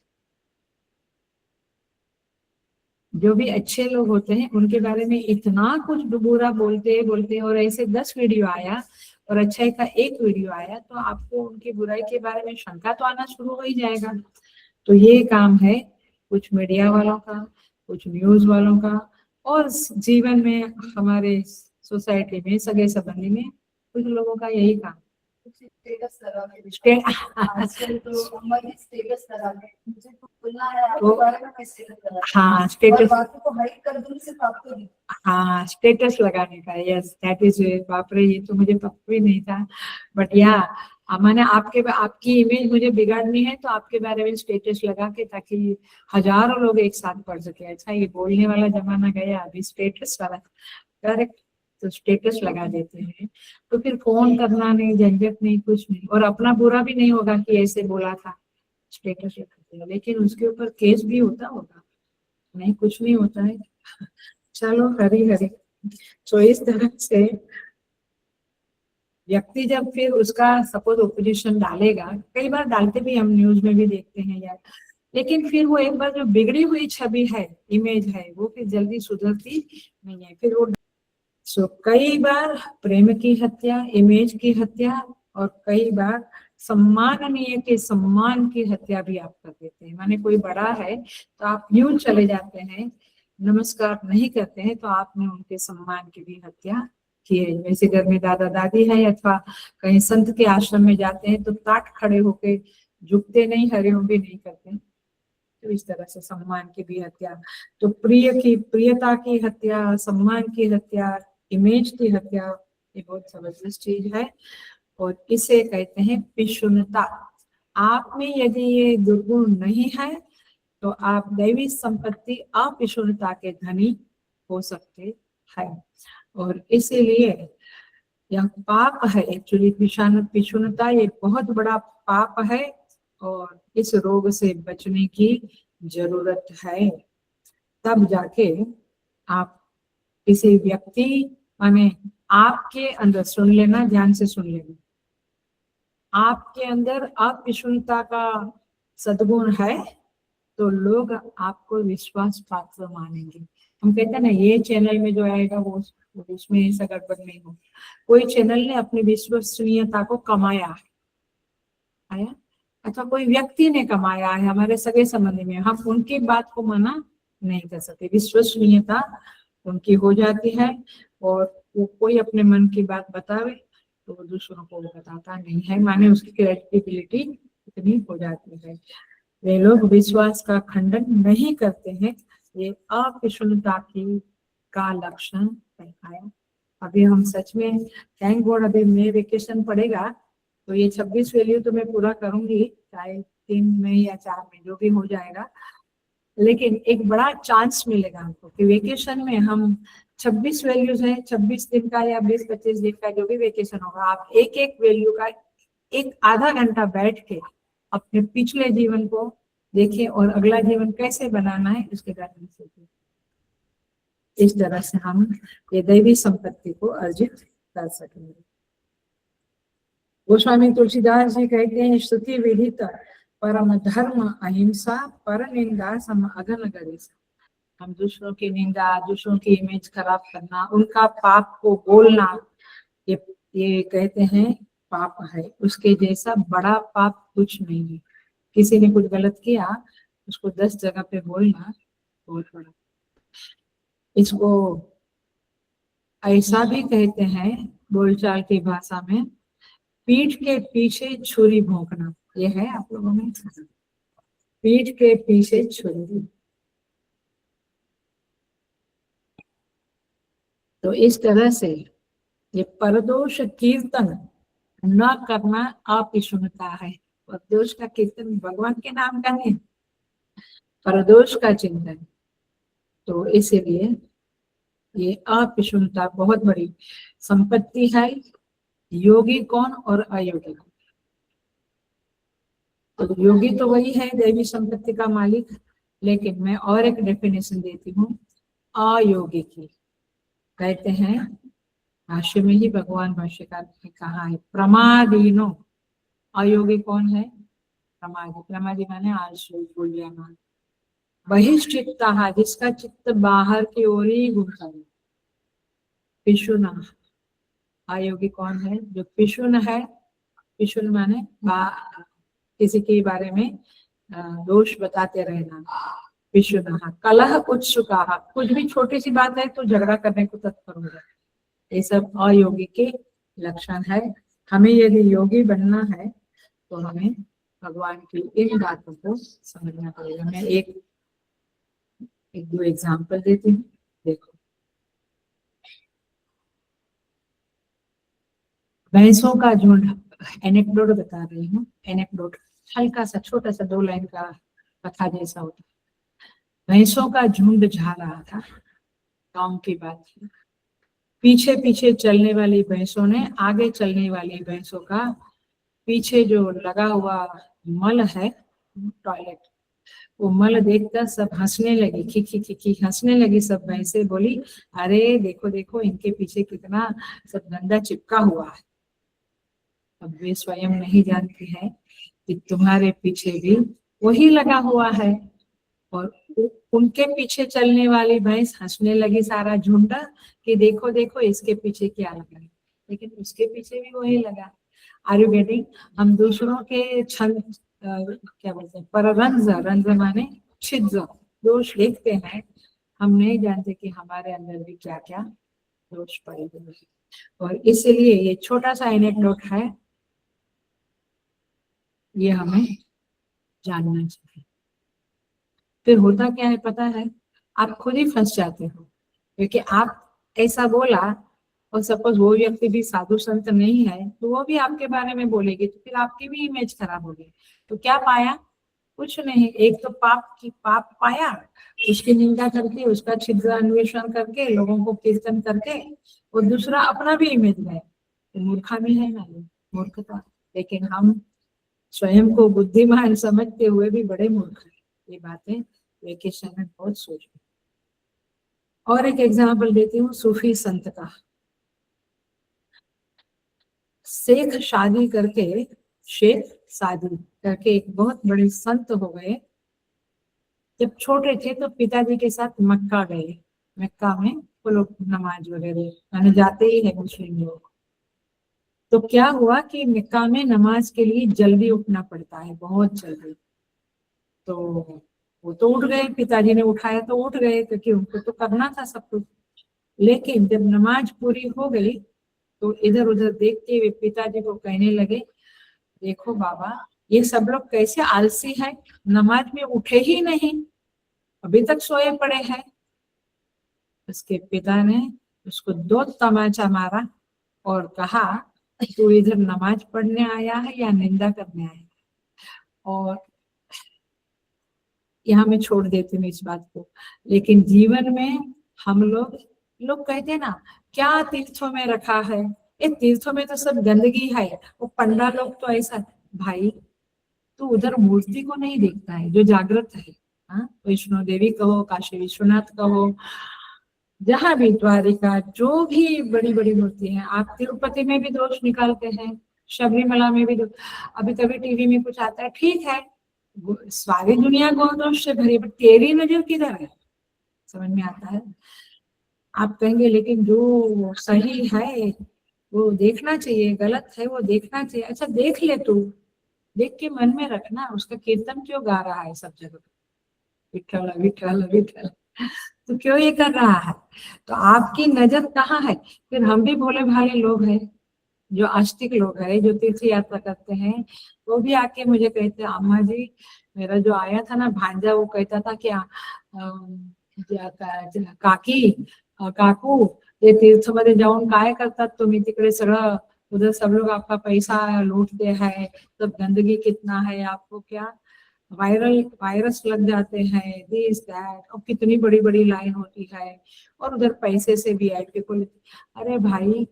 जो भी अच्छे लोग होते हैं उनके बारे में इतना कुछ बुरा बोलते, और ऐसे 10 वीडियो आया और अच्छाई का 1 वीडियो आया, तो आपको उनकी बुराई के बारे में शंका तो आना शुरू हो ही जाएगा। तो ये काम है कुछ मीडिया वालों का, कुछ न्यूज वालों का, और जीवन में, हमारे सोसाइटी में, सगे संबंधी में कुछ लोगों का यही काम। हाँ, स्टेटस, हाँ स्टेटस लगाने का, यस दैट इज, बाप रे, ये तो मुझे पता भी नहीं था। बट या मैंने आपकी इमेज मुझे बिगाड़नी है तो आपके बारे में स्टेटस लगा के, ताकि हजारों लोग एक साथ पढ़ सके। अच्छा, ये बोलने वाला जमाना गया, अभी स्टेटस वाला। करेक्ट। तो स्टेटस लगा देते हैं, तो फिर फोन करना नहीं, झंझट नहीं, कुछ नहीं, और अपना बुरा भी नहीं होगा कि ऐसे बोला था, स्टेटस लगाते हैं। लेकिन उसके ऊपर केस भी होता होगा? नहीं, कुछ नहीं होता है। चलो, हरी हरी। तो इस तरह से व्यक्ति जब फिर उसका सपोज ओपोजिशन डालेगा, कई बार डालते भी, हम न्यूज में भी देखते हैं यार, लेकिन फिर वो एक बार जो बिगड़ी हुई छवि है, इमेज है, वो फिर जल्दी सुधरती नहीं है, फिर वो। सो कई बार प्रेम की हत्या, इमेज की हत्या, और कई बार सम्माननीय के सम्मान की हत्या भी आप कर देते हैं। माने कोई बड़ा है तो आप यूं चले जाते हैं, नमस्कार नहीं करते हैं, तो आपने उनके सम्मान की भी हत्या की है। जैसे घर में दादा दादी है, अथवा कहीं संत के आश्रम में जाते हैं तो ताट खड़े होके झुकते नहीं, हरिओम भी नहीं करते, तो इस तरह से सम्मान की भी हत्या। तो प्रियता की हत्या, सम्मान की हत्या, इमेज की हत्या, ये बहुत जबरदस्त चीज है। और इसे कहते हैं पिशुनता। आप में यदि ये दुर्गुण नहीं है तो आप दैवी संपत्ति अपिशुनता के धनी हो सकते हैं। और इसीलिए यह पाप है एक्चुअली, पिशुनता ये बहुत बड़ा पाप है और इस रोग से बचने की जरूरत है। तब जाके आप किसी व्यक्ति, माने आपके अंदर, सुन लेना, ध्यान से सुन लेना, आपके अंदर अपिशुनता का सद्गुण है तो लोग आपको विश्वास पात्र मानेंगे। हम कहते हैं ना ये चैनल में जो आएगा वो उसमें ऐसा गड़बड़ नहीं हो। कोई चैनल ने अपनी विश्वसनीयता को कमाया है, आया, अथवा कोई व्यक्ति ने कमाया है हमारे सगे संबंधी में, हम उनकी बात को मना नहीं कर सकते। विश्वसनीयता उनकी हो जाती है और वो कोई अपने मन की बात बतावे तो वो दूसरों को बताता नहीं है, माने उसकी क्रेडिबिलिटी इतनी हो जाती है। वे लोग विश्वास का खंडन नहीं करते हैं, ये अपिशुनता की का लक्षण है। अभी हम सच में थैंक गॉड अभी मे वेकेशन पड़ेगा तो ये 26 वैल्यू तो मैं पूरा करूंगी, चाहे 3 में या 4 में जो भी हो जाएगा, लेकिन एक बड़ा चांस मिलेगा हमको कि वेकेशन में हम 26 वैल्यूज है, 26 दिन का या 20-25 दिन का जो भी वेकेशन होगा, आप एक एक वैल्यू का एक आधा घंटा बैठ के अपने पिछले जीवन को देखिए और अगला जीवन कैसे बनाना है उसके बारे में सोचिए। इस तरह से हम ये दैवी संपत्ति को अर्जित कर सकेंगे। गोस्वामी तुलसीदास जी कहते हैं, स्तुति विहित परम धर्म अहिंसा, पर निंदा सम अघन गरेसा। हम दूसरों की निंदा, दूसरों की इमेज खराब करना, उनका पाप को बोलना, ये कहते हैं पाप है। उसके जैसा बड़ा पाप कुछ नहीं है। किसी ने कुछ गलत किया उसको 10 जगह पे बोलना बहुत बड़ा। इसको ऐसा भी कहते हैं बोलचाल की भाषा में, पीठ के पीछे छुरी भोंकना। ये है आप लोगों में, पीठ के पीछे छुरी। तो इस तरह से ये परदोष कीर्तन न करना अपिशुनता है। परदोष का कीर्तन भगवान के नाम का नहीं, परदोष का चिंतन। तो इसीलिए ये अपिशुनता बहुत बड़ी संपत्ति है। योगी कौन और अयोगी कौन? तो योगी तो वही है दैवी संपत्ति का मालिक, लेकिन मैं और एक डेफिनेशन देती हूँ अयोगी की। कहते हैं भाष्य में ही भगवान भाष्यकार ने कहा है, प्रमादीनो। अयोगी कौन है? प्रमादी। प्रमादी माने आलसी, बुद्धिमान। बहिश्चित्ता, जिसका चित्त बाहर की ओर ही घूमता है। पिशुना, अयोगी कौन है? जो पिशुन है। पिशुन माने किसी के बारे में दोष बताते रहना। पिशुना। कलह उत्सुका, कुछ भी छोटी सी बात है तो झगड़ा करने को तत्पर हो जाए। ये सब अयोगी के लक्षण है। हमें यदि योगी बनना है तो हमें भगवान की इन बातों को समझना पड़ेगा। मैं एक दो एग्जाम्पल देती हूँ, देखो। भैंसों का झुंड, एनेक्डोट बता रही हूँ। एनेक्डोट हल्का सा छोटा सा 2 लाइन का कथा जैसा होता है। भैंसों का झुंड जा रहा था, गांव की बात थी। पीछे पीछे चलने वाली भैंसों ने आगे चलने वाली भैंसों का पीछे जो लगा हुआ मल है, टॉयलेट, वो मल देखकर सब हंसने लगी, खी खी खी हंसने लगी। सब भैंसे बोली, अरे देखो देखो इनके पीछे कितना सब गंदा चिपका हुआ है। अब वे स्वयं नहीं जानती है कि तुम्हारे पीछे भी वही लगा हुआ है। और उनके पीछे चलने वाली भैंस हंसने लगी सारा झुंड कि देखो देखो इसके पीछे क्या लगा है, लेकिन उसके पीछे भी वही लगा। Are you getting? हम दूसरों के छंद क्या बोलते हैं, पररंज, रंज माने छिद्र, दोष देखते हैं। हम नहीं जानते कि हमारे अंदर भी क्या क्या दोष पड़े हुए हैं। और इसीलिए ये छोटा सा एनेक्डोट है, ये हमें जानना चाहिए। फिर होता क्या है पता है, आप खुद ही फंस जाते हो, क्योंकि आप ऐसा बोला और सपोज वो व्यक्ति भी साधु संत नहीं है तो वो भी आपके बारे में बोलेगी, तो फिर आपकी भी इमेज खराब होगी। तो क्या पाया? कुछ नहीं। एक तो पाप पाया, उसकी निंदा करके, उसका छिद्र अन्वेषण करके, लोगों को कीर्तन करके, और दूसरा अपना भी इमेज गए। तो मूर्खामी है ना ये, मूर्खता। लेकिन हम स्वयं को बुद्धिमान समझते हुए भी बड़े मूर्ख हैं। ये बातें वेकेशन में बहुत सोच। और एक एग्जाम्पल देती हूँ सूफी संत का। शेख शादी करके, शेख शादी करके एक बहुत बड़े संत हो गए। जब छोटे थे तो पिताजी के साथ मक्का गए। मक्का में वो लोग नमाज वगैरह माने जाते ही है मुस्लिम लोग। तो क्या हुआ कि मक्का में नमाज के लिए जल्दी उठना पड़ता है, बहुत जल्दी। तो वो तो उठ गए, पिताजी ने उठाया तो उठ गए, क्योंकि उनको तो करना था सब कुछ। लेकिन जब नमाज पूरी हो गई तो इधर उधर देखते हुए पिताजी को कहने लगे, देखो बाबा, ये सब लोग कैसे आलसी है, नमाज में उठे ही नहीं, अभी तक सोए पड़े हैं। उसके पिता ने उसको 2 तमाचा मारा और कहा, तू इधर नमाज पढ़ने आया है या निंदा करने आया है? और यहाँ मैं छोड़ देती हूँ इस बात को। लेकिन जीवन में हम लोग कहते हैं ना, क्या तीर्थों में रखा है, ये तीर्थों में तो सब गंदगी है। वो पंडा लोग तो ऐसा, भाई तो उधर मूर्ति को नहीं देखता है जो जागृत है। हाँ, वैष्णो देवी कहो, काशी विश्वनाथ कहो, जहां भी, द्वारिका, जो भी बड़ी बड़ी मूर्ति है, आप तिरुपति में भी दोष निकालते हैं, शबरीमला में भी दोष। अभी कभी टीवी में कुछ आता है, ठीक है, सारी दुनिया गौ दोष से भरी, बट तेरी नजर किधर है? समझ में आता है? आप कहेंगे लेकिन जो सही है वो देखना चाहिए, गलत है वो देखना चाहिए। अच्छा देख ले तू, देख के मन में रखना, उसका कीर्तन क्यों गा रहा है सब जगह, विठल विठल विठल, तो क्यों ये कर रहा है? तो आपकी नजर कहाँ है? फिर हम भी भोले भाले लोग हैं, जो आस्तिक लोग हैं, जो तीर्थ यात्रा करते हैं, वो भी आके मुझे कहते हैं, अम्मा जी, मेरा जो आया था ना भांजा, वो कहता था कि काकी, काकू, ते तीर्थमध्ये जाऊन काय करतात तुम्ही तिकडे? सगळं उधर सब लोग आपका पैसा लूटते हैं, सब गंदगी कितना है, आपको क्या वायरस लग जाते हैं, दिस दैट, और कितनी बड़ी बड़ी लाइन होती है, और उधर पैसे से भी आई को। अरे भाई,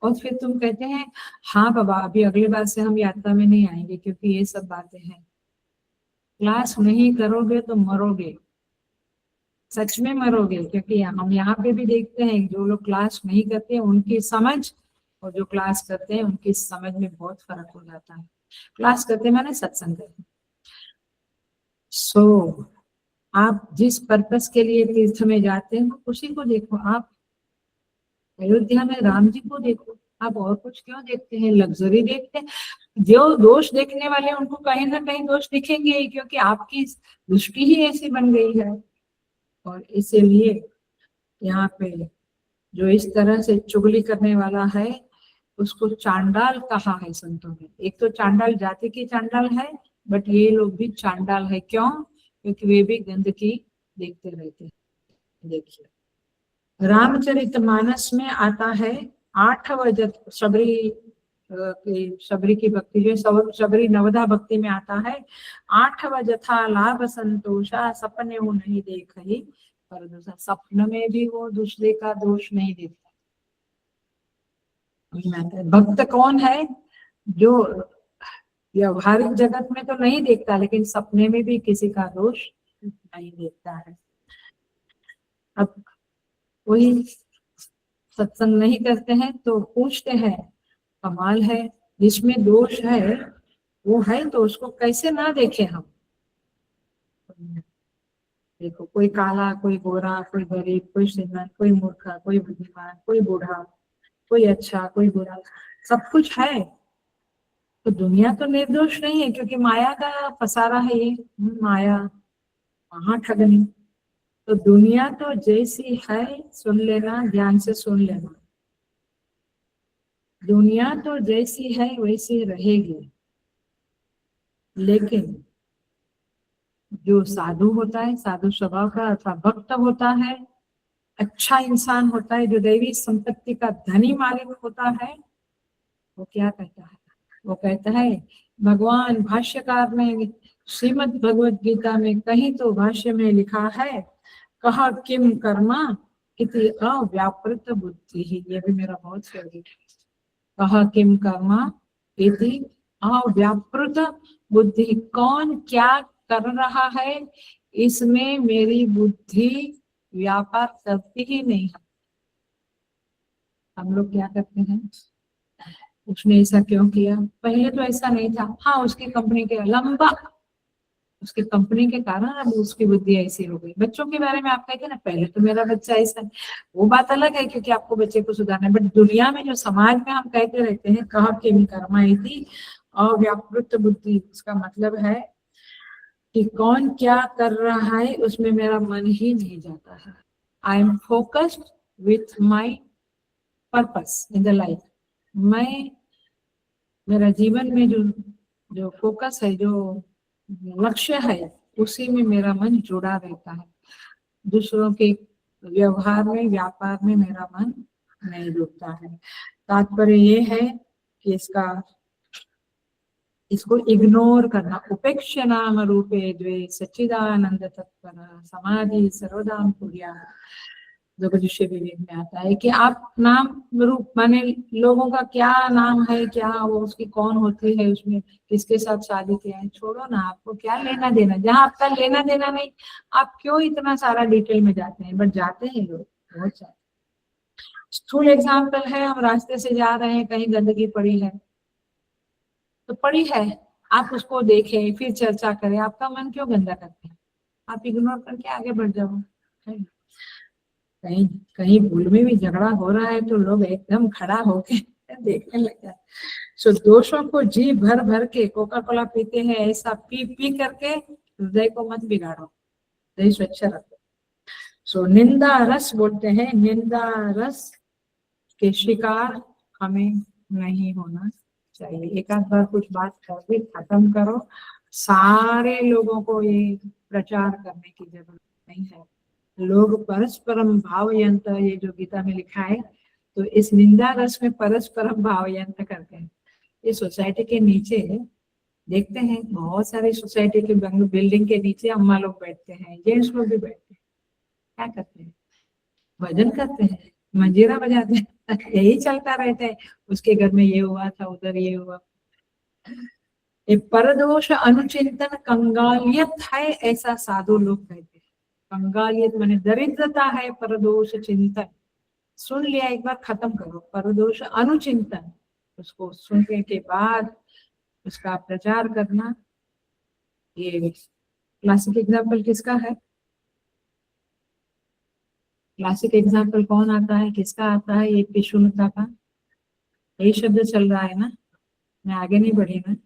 और फिर तुम कहते हैं, हाँ बाबा, अभी अगली बार से हम यात्रा में नहीं आएंगे क्योंकि ये सब बातें हैं। क्लास नहीं करोगे तो मरोगे, सच में मरोगे। क्योंकि हम यहाँ पे भी देखते हैं, जो लोग क्लास नहीं करते उनकी समझ, और जो क्लास करते हैं उनकी समझ में बहुत फर्क हो जाता है। क्लास करते माने सत्संग करते। सो आप जिस पर्पस के लिए तीर्थ में जाते हैं उसी को देखो। आप अयोध्या में राम जी को देखो, आप और कुछ क्यों देखते हैं? लग्जरी देखते हैं। जो दोष देखने वाले उनको कहीं ना कहीं दोष दिखेंगे ही, क्योंकि आपकी दृष्टि ही ऐसी बन गई है। और इसीलिए यहाँ पे जो इस तरह से चुगली करने वाला है उसको चांडाल कहा है संतों ने। एक तो चांडाल जाति की चांडाल है, बट ये लोग भी चांडाल है। क्यों? क्योंकि वे भी गंदगी देखते रहते हैं। देखिए, रामचरितमानस में आता है 8 शबरी की भक्ति, जो शबरी नवदा भक्ति में आता है, 8 जथा लाभ संतोषा सपने वो नहीं देख ही, पर दूसरा सपन में भी वो दूसरे का दोष नहीं देखता। भक्त कौन है? जो व्यवहारिक जगत में तो नहीं देखता, लेकिन सपने में भी किसी का दोष नहीं देखता है। अब वही सत्संग नहीं करते हैं तो पूछते हैं, कमाल है, जिसमें दोष है वो है तो उसको कैसे ना देखें हम? देखो, कोई काला, कोई गोरा, कोई गरीब, कोई श्रीमंत, कोई मूर्खा, कोई बुद्धिमान, कोई बूढ़ा, कोई अच्छा, कोई बुरा, सब कुछ है। तो दुनिया तो निर्दोष नहीं है, क्योंकि माया का पसारा है ये। माया, महाठगनी। तो दुनिया तो जैसी है, सुन लेना, ध्यान से सुन लेना, दुनिया तो जैसी है वैसी रहेगी। लेकिन जो साधु होता है, साधु स्वभाव का अथवा भक्त होता है, अच्छा इंसान होता है, जो दैवी संपत्ति का धनी मालिक होता है, वो क्या कहता है? वो कहता है, भगवान भाष्यकार ने श्रीमद् भगवद गीता में कहीं तो भाष्य में लिखा है, कहा किम कर्मा इति अव्यापृत बुद्धि ही। ये भी मेरा बहुत फेवरेट है। कहा किम कर्मा इति अव्यापृत बुद्धि, कौन क्या कर रहा है इसमें मेरी बुद्धि व्यापार करती ही नहीं है। हम लोग क्या करते हैं, उसने ऐसा क्यों किया, पहले तो ऐसा नहीं था, हाँ उसकी कंपनी के लंबा, उसकी कंपनी के कारण अब उसकी बुद्धि ऐसी हो गई। बच्चों के बारे में आप कहते हैं ना, पहले तो मेरा बच्चा ऐसा है, वो बात अलग है क्योंकि आपको बच्चे को सुधारना है, बट दुनिया में जो समाज में हम कहते रहते हैं कहा कि कर्मा इति अव्यापृत बुद्धि, इसका मतलब है कि कौन क्या कर रहा है उसमें मेरा मन ही नहीं जाता है। I am focused with my purpose in the life. मैं, मेरा जीवन में जो जो फोकस है, जो लक्ष्य है, उसी में मेरा मन जुड़ा रहता है। दूसरों के व्यवहार में, व्यापार में मेरा मन नहीं जुड़ता है। तात्पर्य ये है कि इसको इग्नोर करना। उपेक्ष्य नाम रूपे द्वे सच्चिदानंद तत्पर समाधि सर्वदाम कुर्या। ज्योतिषीय विवेक में आता है कि आप नाम रूप माने लोगों का क्या नाम है, क्या वो उसकी कौन होती है, उसमें किसके साथ शादी किया है, छोड़ो ना, आपको क्या लेना देना। जहाँ आपका लेना देना नहीं, आप क्यों इतना सारा डिटेल में जाते हैं, बट जाते हैं लोग बहुत सारे। स्थूल एग्जाम्पल है, हम रास्ते से जा रहे हैं, कहीं गंदगी पड़ी है तो पड़ी है, आप उसको देखें फिर चर्चा करें, आपका मन क्यों गंदा करते हैं? आप इग्नोर करके आगे बढ़ जाओ। कहीं कहीं भूल में भी झगड़ा हो रहा है तो लोग एकदम खड़ा होके देखने लग जाते। सो दोषों को जी भर भर के कोका कोला पीते हैं, ऐसा पी पी करके हृदय को मत बिगाड़ो, हृदय स्वच्छ रखो। सो निंदा रस बोलते हैं, निंदा रस के शिकार हमें नहीं होना चाहिए। एक आध बार कुछ बात करके खत्म करो, सारे लोगों को ये प्रचार करने की जरूरत नहीं है। लोग परस्परम भावयंत, ये जो गीता में लिखा है, तो इस निंदा रस में परस्परम भावयंत करते हैं। ये सोसाइटी के नीचे देखते हैं, बहुत सारी सोसाइटी के बिल्डिंग के नीचे अम्मा लोग बैठते हैं, जेंट्स लोग भी बैठते हैं, क्या करते हैं? भजन करते हैं, मंजीरा बजाते हैं, यही चलता रहता है। उसके घर में ये हुआ था, उधर ये हुआ। ये परदोष अनुचिंतन कंगालियत है, ऐसा साधु लोग कहते हैं। कंगालियत माने दरिद्रता है, परदोष चिंतन। सुन लिया एक बार, खत्म करो। परदोष अनुचिंतन, उसको सुनने के बाद उसका प्रचार करना। ये क्लासिक एग्जाम्पल किसका है? क्लासिक एग्जाम्पल कौन आता है, किसका आता है? ये पिशुनता का यही शब्द चल रहा है ना, मैं आगे नहीं बढ़ी ना।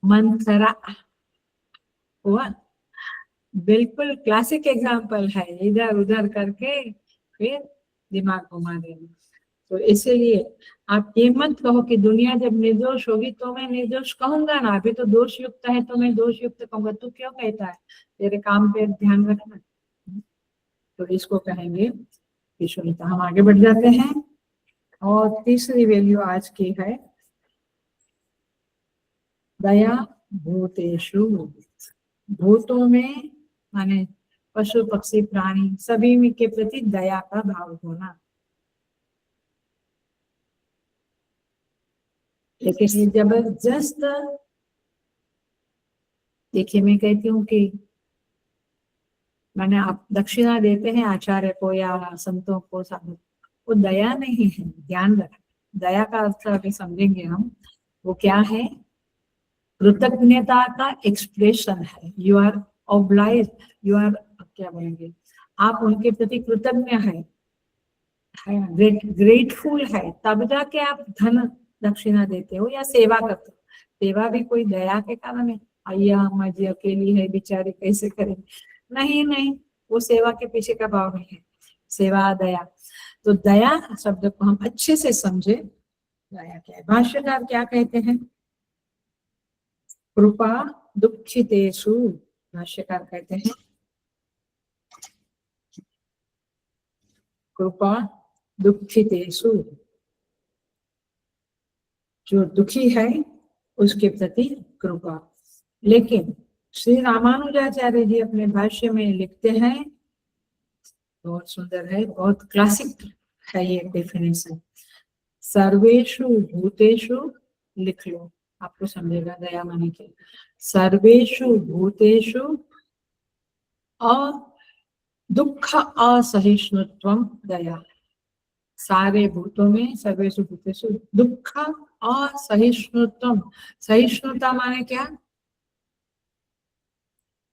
मंथरा हुआ, बिल्कुल क्लासिक एग्जाम्पल है, इधर उधर करके फिर दिमाग घुमा देना। तो इसीलिए आप ये मत कहो कि दुनिया जब निर्दोष होगी तो मैं निर्दोष कहूंगा ना, अभी तो दोष युक्त है तो मैं दोष युक्त कहूंगा। तू क्यों कहता है? तेरे काम पे ध्यान रखना। तो इसको कहेंगे ईश्वरता। हम आगे बढ़ जाते हैं, और तीसरी वैल्यू आज की है दया भूतेषु। भूतों में माने पशु पक्षी प्राणी सभी में के प्रति दया का भाव होना। लेकिन ये जबरदस्त, देखिए मैं कहती हूँ कि मैंने आप दक्षिणा देते हैं आचार्य को या संतों को, साधु, वो दया नहीं है, ध्यान रखें। दया का अर्थ अभी समझेंगे हम, वो क्या है? कृतज्ञता का एक्सप्रेशन है। You are oblige, you are, क्या बोलेंगे, आप उनके प्रति कृतज्ञ है, ग्रेटफुल है, तब जाके आप धन दक्षिणा देते हो या सेवा करते हो। सेवा भी कोई दया के कारण है, आइया अम्मा जी अकेली है बेचारी कैसे करें? नहीं नहीं, वो सेवा के पीछे का भाव नहीं है। सेवा दया, तो दया शब्द को हम अच्छे से समझे। दया क्या है? भाष्यकार क्या कहते हैं? कृपा दुखितेषु, भाष्यकार कहते हैं कृपा दुखितेषु, जो दुखी है उसके प्रति कृपा। लेकिन श्री रामानुजाचार्य जी अपने भाष्य में लिखते हैं, बहुत सुंदर है, बहुत क्लासिक है ये डेफिनेशन। सर्वेषु भूतेषु, लिख लो आपको समझेगा दया माने के, सर्वेषु भूतेषु दुख असहिष्णुत्वम दया। सारे भूतों में, सर्वेषु भूतेषु दुख असहिष्णुत्वम, सहिष्णुता माने क्या?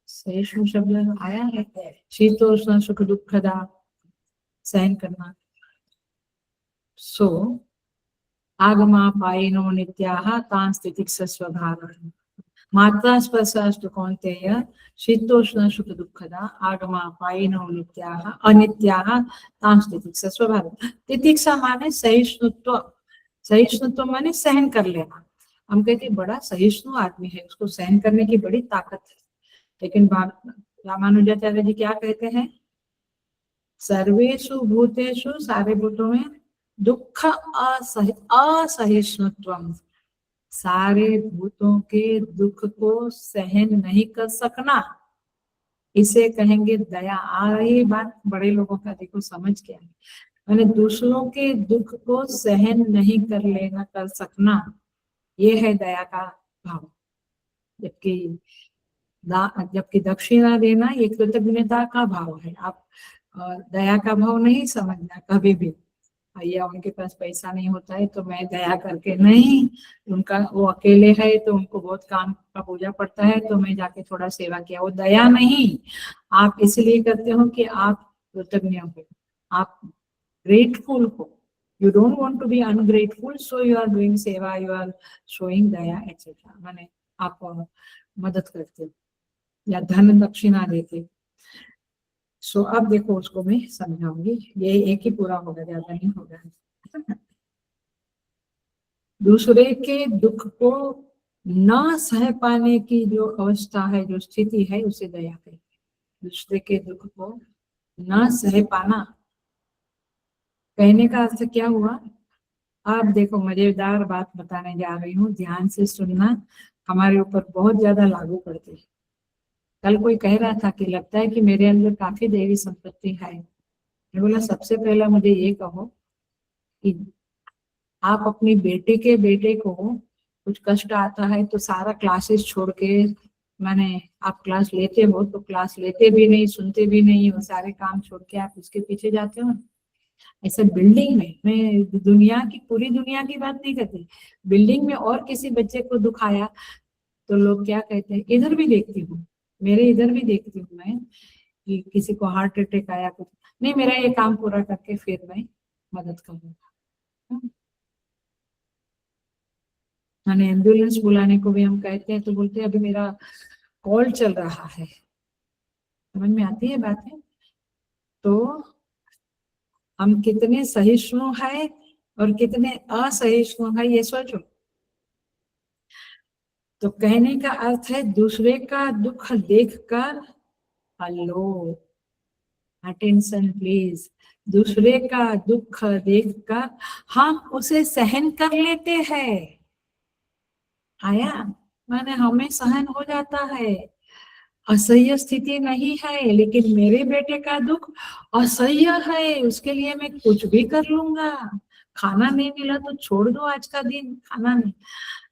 सहिष्णु शब्द आया है, शीतोष्ण सुख दुखदा, सहन करना। सो आगमापायिनो नित्याः तान् स्थितिक्षस्व भारः, मात्रा स्पर्शास्तु कौन्तेय शीतोष्ण सुख दुखदा, आगमापायिनो नित्याः अनित्याः तान् स्थितिक्षस्व भारः। तितिक्षा माने सहिष्णुत्व, सहिष्णुत्व माने सहन कर लेना। हम कहते हैं बड़ा सहिष्णु आदमी है, उसको सहन करने की बड़ी ताकत है। लेकिन रामानुजाचार्य जी क्या कहते हैं? सर्वेषु भूतेषु, सारे भूतों में दुख असहिष्णुत्वम, सारे भूतों के दुख को सहन नहीं कर सकना, इसे कहेंगे दया। आ रही बात बड़े लोगों का, देखो समझ क्या है, मैंने दूसरों के दुख को सहन नहीं कर लेना, कर सकना, ये है दया का भाव। जबकि दक्षिणा देना ये कृतज्ञता का भाव है। आप दया का भाव नहीं समझना कभी भी। भैया उनके पास पैसा नहीं होता है तो मैं दया करके नहीं, उनका वो अकेले है तो उनको बहुत काम का पूजा पड़ता है तो मैं जाके थोड़ा सेवा किया, वो दया नहीं। आप इसलिए करते हो कि आप कृतज्ञ हो, आप ग्रेटफुल हो। You don't want to be ungrateful, so you are doing सेवा, यू आर शोइंग दया एक्सेट्रा, माने आप मदद करते हो या धन दक्षिणा देते। सो अब देखो उसको मैं समझाऊंगी, ये एक ही पूरा होगा, ज्यादा नहीं होगा। दूसरे के दुख को न सह पाने की जो अवस्था है, जो स्थिति है, उसे दया कहते हैं। दूसरे के दुख को न सह पाना, कहने का अर्थ क्या हुआ? आप देखो, मजेदार बात बताने जा रही हूँ, ध्यान से सुनना, हमारे ऊपर बहुत ज्यादा लागू पड़ती है। कल कोई कह रहा था कि लगता है कि मेरे अंदर काफी देवी संपत्ति है। मैं बोला सबसे पहला मुझे ये कहो कि आप अपनी बेटे के बेटे को कुछ कष्ट आता है तो सारा क्लासेस छोड़ के, माने आप क्लास लेते हो तो क्लास लेते भी नहीं, सुनते भी नहीं, वो सारे काम छोड़ के आप उसके पीछे जाते हो। ऐसे बिल्डिंग में, मैं दुनिया की, पूरी दुनिया की बात नहीं करती, बिल्डिंग में और किसी बच्चे को दुखाया तो लोग क्या कहते हैं, इधर भी देखती हूँ, मेरे इधर भी देखती हूँ मैं कि किसी को हार्ट अटैक आया, कुछ नहीं, मेरा ये काम पूरा करके फिर मैं मदद करूंगा। मैंने एम्बुलेंस बुलाने को भी हम कहते हैं तो बोलते हैं अभी मेरा कॉल चल रहा है। समझ में आती है बातें? तो हम कितने सहिष्णु हैं और कितने असहिष्णु हैं, ये सोचो। तो कहने का अर्थ है दूसरे का दुख देखकर, हेलो अटेंशन प्लीज, दूसरे का दुख देखकर हम उसे सहन कर लेते हैं। आया? माने हमें सहन हो जाता है, असह्य स्थिति नहीं है, लेकिन मेरे बेटे का दुख असह्य है, उसके लिए मैं कुछ भी कर लूंगा। खाना नहीं मिला तो छोड़ दो आज का दिन, खाना नहीं,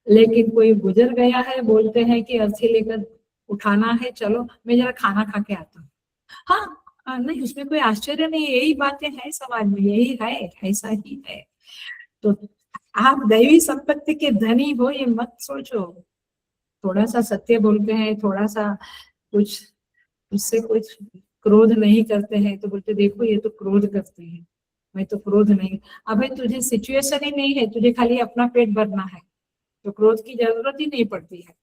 लेकिन कोई गुजर गया है, बोलते हैं कि अर्थी लेकर उठाना है, चलो मैं जरा खाना खा के आता हूँ। नहीं, उसमें कोई आश्चर्य नहीं, यही बातें हैं समाज में, यही है, ऐसा ही है। तो आप दैवी संपत्ति के धनी हो ये मत सोचो। थोड़ा सा सत्य बोलते हैं, थोड़ा सा कुछ उससे कुछ क्रोध नहीं करते हैं तो बोलते देखो ये तो क्रोध करते हैं, मैं तो क्रोध नहीं। अबे तुझे सिचुएशन ही नहीं है, तुझे खाली अपना पेट भरना है तो क्रोध की जरूरत ही नहीं पड़ती है।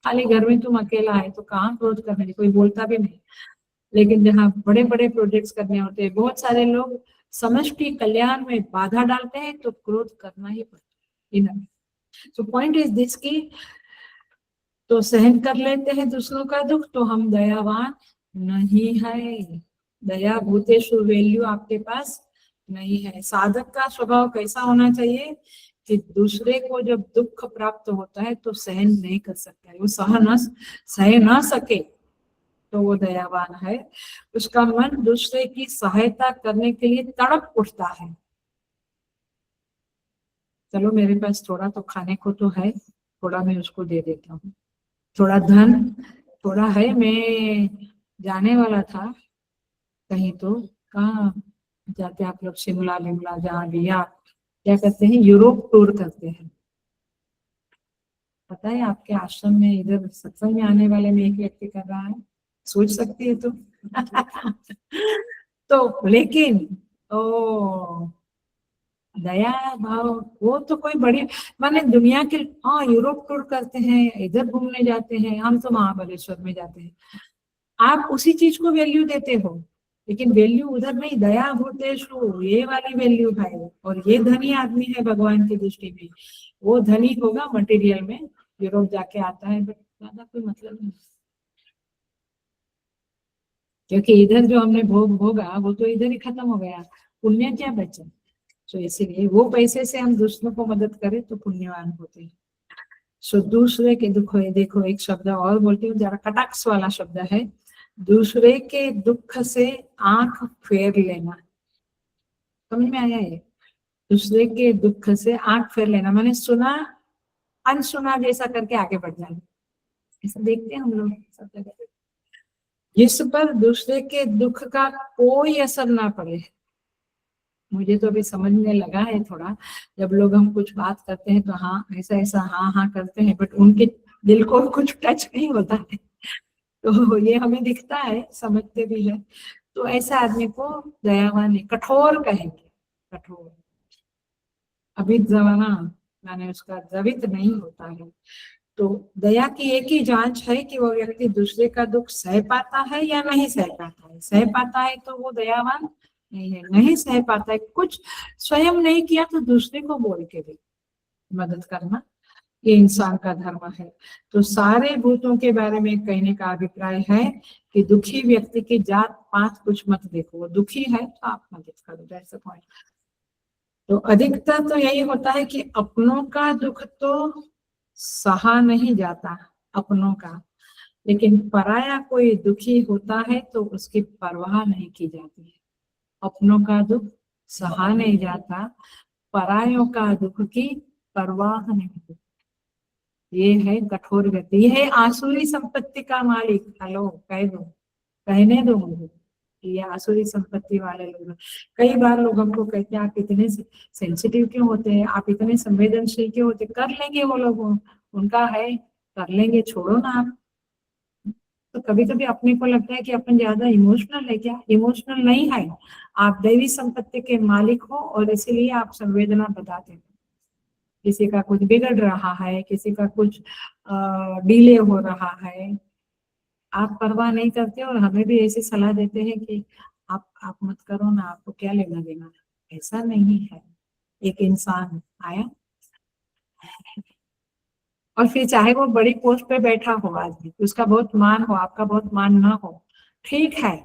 खाली घर में तुम अकेला है तो कहाँ क्रोध करने की, कोई बोलता भी नहीं। लेकिन जहाँ बड़े बड़े प्रोजेक्ट्स करने होते हैं, बहुत सारे लोग समष्टि कल्याण में बाधा डालते हैं तो क्रोध करना ही पड़ता है। तो पॉइंट इज दिस की, तो सहन कर लेते हैं दूसरों का दुख तो हम दयावान नहीं है। दया भूतेषु वैल्यू आपके पास नहीं है। साधक का स्वभाव कैसा होना चाहिए कि दूसरे को जब दुख प्राप्त होता है तो सहन नहीं कर सकता है, वो सह ना सके तो वो दयावान है। उसका मन दूसरे की सहायता करने के लिए तड़प उठता है। चलो मेरे पास थोड़ा तो खाने को तो है, थोड़ा मैं उसको दे देता हूँ, थोड़ा धन थोड़ा है, मैं जाने वाला था कहीं, तो कहाँ जाते आप लोग, शिमला विमला जहाँ भी, या क्या करते हैं यूरोप टूर करते हैं। पता है आपके आश्रम में इधर सत्संग में आने वाले में एक व्यक्ति कर रहा है, सोच सकती है तो तो लेकिन ओ दया भाव वो तो कोई बड़ी, माने दुनिया के, हाँ यूरोप टूर करते हैं, इधर घूमने जाते हैं, हम तो महाबलेश्वर में जाते हैं, आप उसी चीज को वैल्यू देते हो, लेकिन वैल्यू उधर नहीं, दया भूतेषु ये वाली वैल्यू है। और ये धनी आदमी है भगवान की दृष्टि में, वो धनी होगा मटेरियल में, यूरोप जाके आता है, बट ज्यादा कोई मतलब नहीं, क्योंकि इधर जो हमने भोगा वो तो इधर ही खत्म हो गया, पुण्य क्या बचा। तो इसीलिए वो पैसे से हम दूसरों को मदद करें तो पुण्यवान होते हैं। सो दूसरे के दुख है, देखो एक शब्द और बोलती हूँ, जरा कटाक्ष वाला शब्द है, दूसरे के दुख से आंख फेर लेना। समझ में आया ये? दूसरे के दुख से आंख फेर लेना माने सुना अनसुना जैसा करके आगे बढ़ जाना, ऐसा देखते हैं हम लोग सब जगह, जिस पर दूसरे के दुख का कोई असर ना पड़े। मुझे तो अभी समझने लगा है थोड़ा, जब लोग हम कुछ बात करते हैं तो हाँ ऐसा ऐसा हाँ हाँ करते हैं, बट उनके दिल को कुछ टच नहीं होता है, तो ये हमें दिखता है, समझते भी है। तो ऐसा आदमी को दयावान नहीं, कठोर कहेंगे, कठोर। अभी जमाना माने उसका द्रवित नहीं होता है। तो दया की एक ही जांच है कि वो व्यक्ति दूसरे का दुख सह पाता है या नहीं सह पाता है। सह पाता है तो वो दयावान नहीं है, नहीं सह पाता है, कुछ स्वयं नहीं किया तो दूसरे को बोल के भी मदद करना, ये इंसान का धर्म है। तो सारे भूतों के बारे में कहने का अभिप्राय है कि दुखी व्यक्ति की जात पात कुछ मत देखो, वो दुखी है तो आप मदद करो, दैट्स द पॉइंट। तो अधिकतर तो यही होता है कि अपनों का दुख तो सहा नहीं जाता, अपनों का, लेकिन पराया कोई दुखी होता है तो उसकी परवाह नहीं की जाती है। अपनों का दुख सहा नहीं जाता, परायों का दुख की परवाह नहीं होती। ये है कठोर व्यक्ति, ये है आसुरी संपत्ति का मालिक। हेलो कह दो, कहने दो मुझे, ये आसुरी संपत्ति वाले लोग। कई बार लोग हमको कहते हैं आप इतने सेंसिटिव क्यों होते हैं, आप इतने संवेदनशील क्यों होते, कर लेंगे वो लोग, उनका है, कर लेंगे, छोड़ो ना आप। तो कभी कभी अपने को लगता है कि अपन ज्यादा इमोशनल है, क्या इमोशनल नहीं है, आप दैवी संपत्ति के मालिक हो और इसीलिए आप संवेदना बताते हो। किसी का कुछ बिगड़ रहा है, किसी का कुछ डिले हो रहा है, आप परवाह नहीं करते और हमें भी ऐसी सलाह देते हैं कि आप मत करो ना, आपको क्या लेना देना। ऐसा नहीं है, एक इंसान आया और फिर चाहे वो बड़ी पोस्ट पे बैठा हो आदमी, उसका बहुत मान हो, आपका बहुत मान ना हो, ठीक है,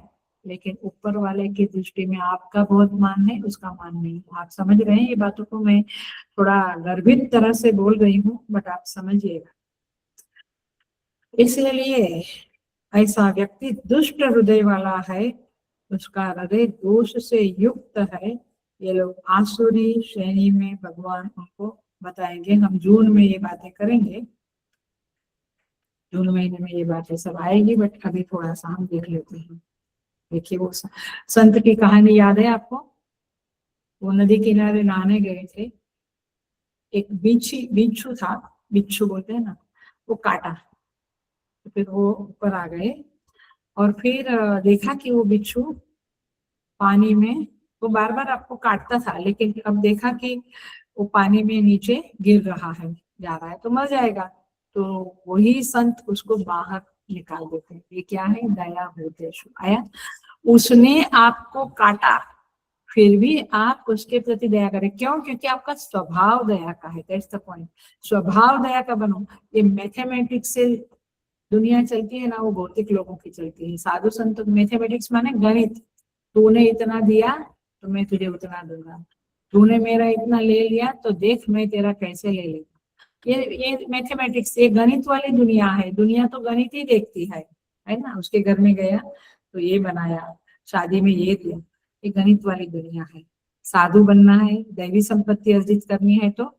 लेकिन ऊपर वाले की दृष्टि में आपका बहुत मान है, उसका मान नहीं। आप समझ रहे हैं ये बातों को, मैं थोड़ा गर्भित तरह से बोल रही हूँ बट आप समझिएगा। इसलिए ऐसा व्यक्ति दुष्ट हृदय वाला है, उसका हृदय दोष से युक्त है। ये लोग आसुरी श्रेणी में भगवान उनको बताएंगे। हम जून में ये बातें करेंगे, जून महीने में ये बातें सब आएगी, बट अभी थोड़ा सा हम देख लेते हैं। देखिए वो संत की कहानी याद है आपको, वो नदी किनारे नहाने गए थे, एक बिच्छू था, बिच्छू बोलते हैं ना, वो काटा, तो फिर वो ऊपर आ गए और फिर देखा कि वो बिच्छू पानी में, वो बार बार आपको काटता था, लेकिन अब देखा कि वो पानी में नीचे गिर रहा है, जा रहा है तो मर जाएगा, तो वही संत उसको बाहर निकाल देते हैं। ये क्या है, दया भूतेषु आया। उसने आपको काटा, फिर भी आप उसके प्रति दया करें, क्यों? क्योंकि आपका स्वभाव दया का है, दैट्स द पॉइंट। स्वभाव दया का बनो। ये मैथमेटिक्स से दुनिया चलती है ना, वो भौतिक लोगों की चलती है। साधु संत मैथमेटिक्स माने गणित, तूने इतना दिया तो मैं तुझे उतना दूंगा, तूने मेरा इतना ले लिया तो देख मैं तेरा कैसे ले लेगा। ये मैथमेटिक्स, ये गणित वाली दुनिया है। दुनिया तो गणित ही देखती है ना। उसके घर में गया तो ये बनाया, शादी में ये दिया, ये गणित वाली दुनिया है। साधु बनना है, दैवी संपत्ति अर्जित करनी है तो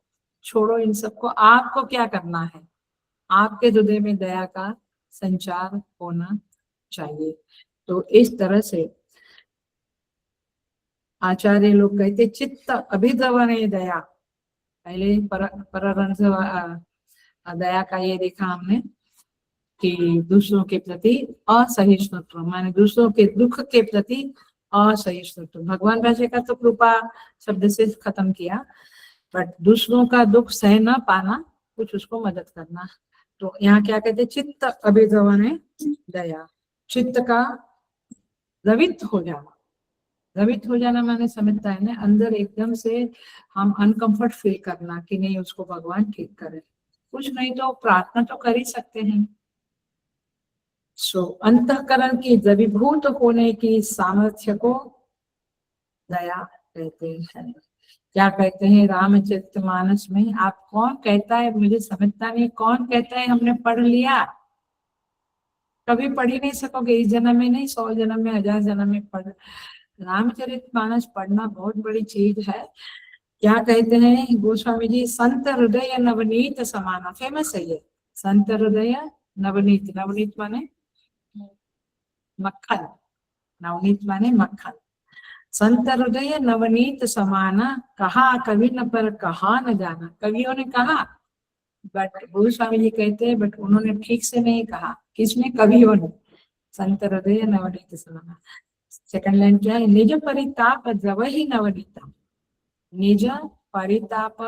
छोड़ो इन सबको। आपको क्या करना है, आपके हृदय में दया का संचार होना चाहिए। तो इस तरह से आचार्य लोग कहते चित्त अभिद्रवणे दया। पहले पररंस दया का ये देखा हमने कि दूसरों के प्रति असहिष्णुत्व, माने दूसरों के दुख के प्रति असहिष्णुत्व। भगवान भाष्यकार तो कृपा शब्द से खत्म किया, बट दूसरों का दुख सह न पाना, कुछ उसको मदद करना। तो यहाँ क्या कहते, चित्त अभिद्रवणे दया। चित्त का द्रवित हो जाना, द्रवित हो जाना माने समझता है ना, अंदर एकदम से हम अनकंफर्ट फील करना कि नहीं उसको भगवान ठीक करे। कुछ नहीं तो प्रार्थना तो कर ही सकते हैं। सो अंतःकरण की द्रवीभूत होने की सामर्थ्य को दया कहते हैं। क्या कहते हैं रामचरितमानस में, आप कौन कहता है, मुझे समझता नहीं, कौन कहता है हमने पढ़ लिया। कभी पढ़ ही नहीं सकोगे, इस जन्म में नहीं, 100 जन्म में, 1000 जन्म में पढ़। रामचरितमानस पढ़ना बहुत बड़ी चीज है। क्या कहते हैं गोस्वामी जी, संत हृदय नवनीत समाना, फेमस है ये। संत हृदय नवनीत, नवनीत माने मक्खन, नवनीत माने मक्खन। संत हृदय नवनीत समाना, कहा कवि न पर कहा न जाना। कवियों ने कहा, बट गोस्वामी जी कहते हैं बट उन्होंने ठीक से नहीं कहा। किसने? कवियों ने। संत हृदय नवनीत समाना। सेकंड लाइन क्या है, निज परिताप द्रव ही नवनीता। निज परिताप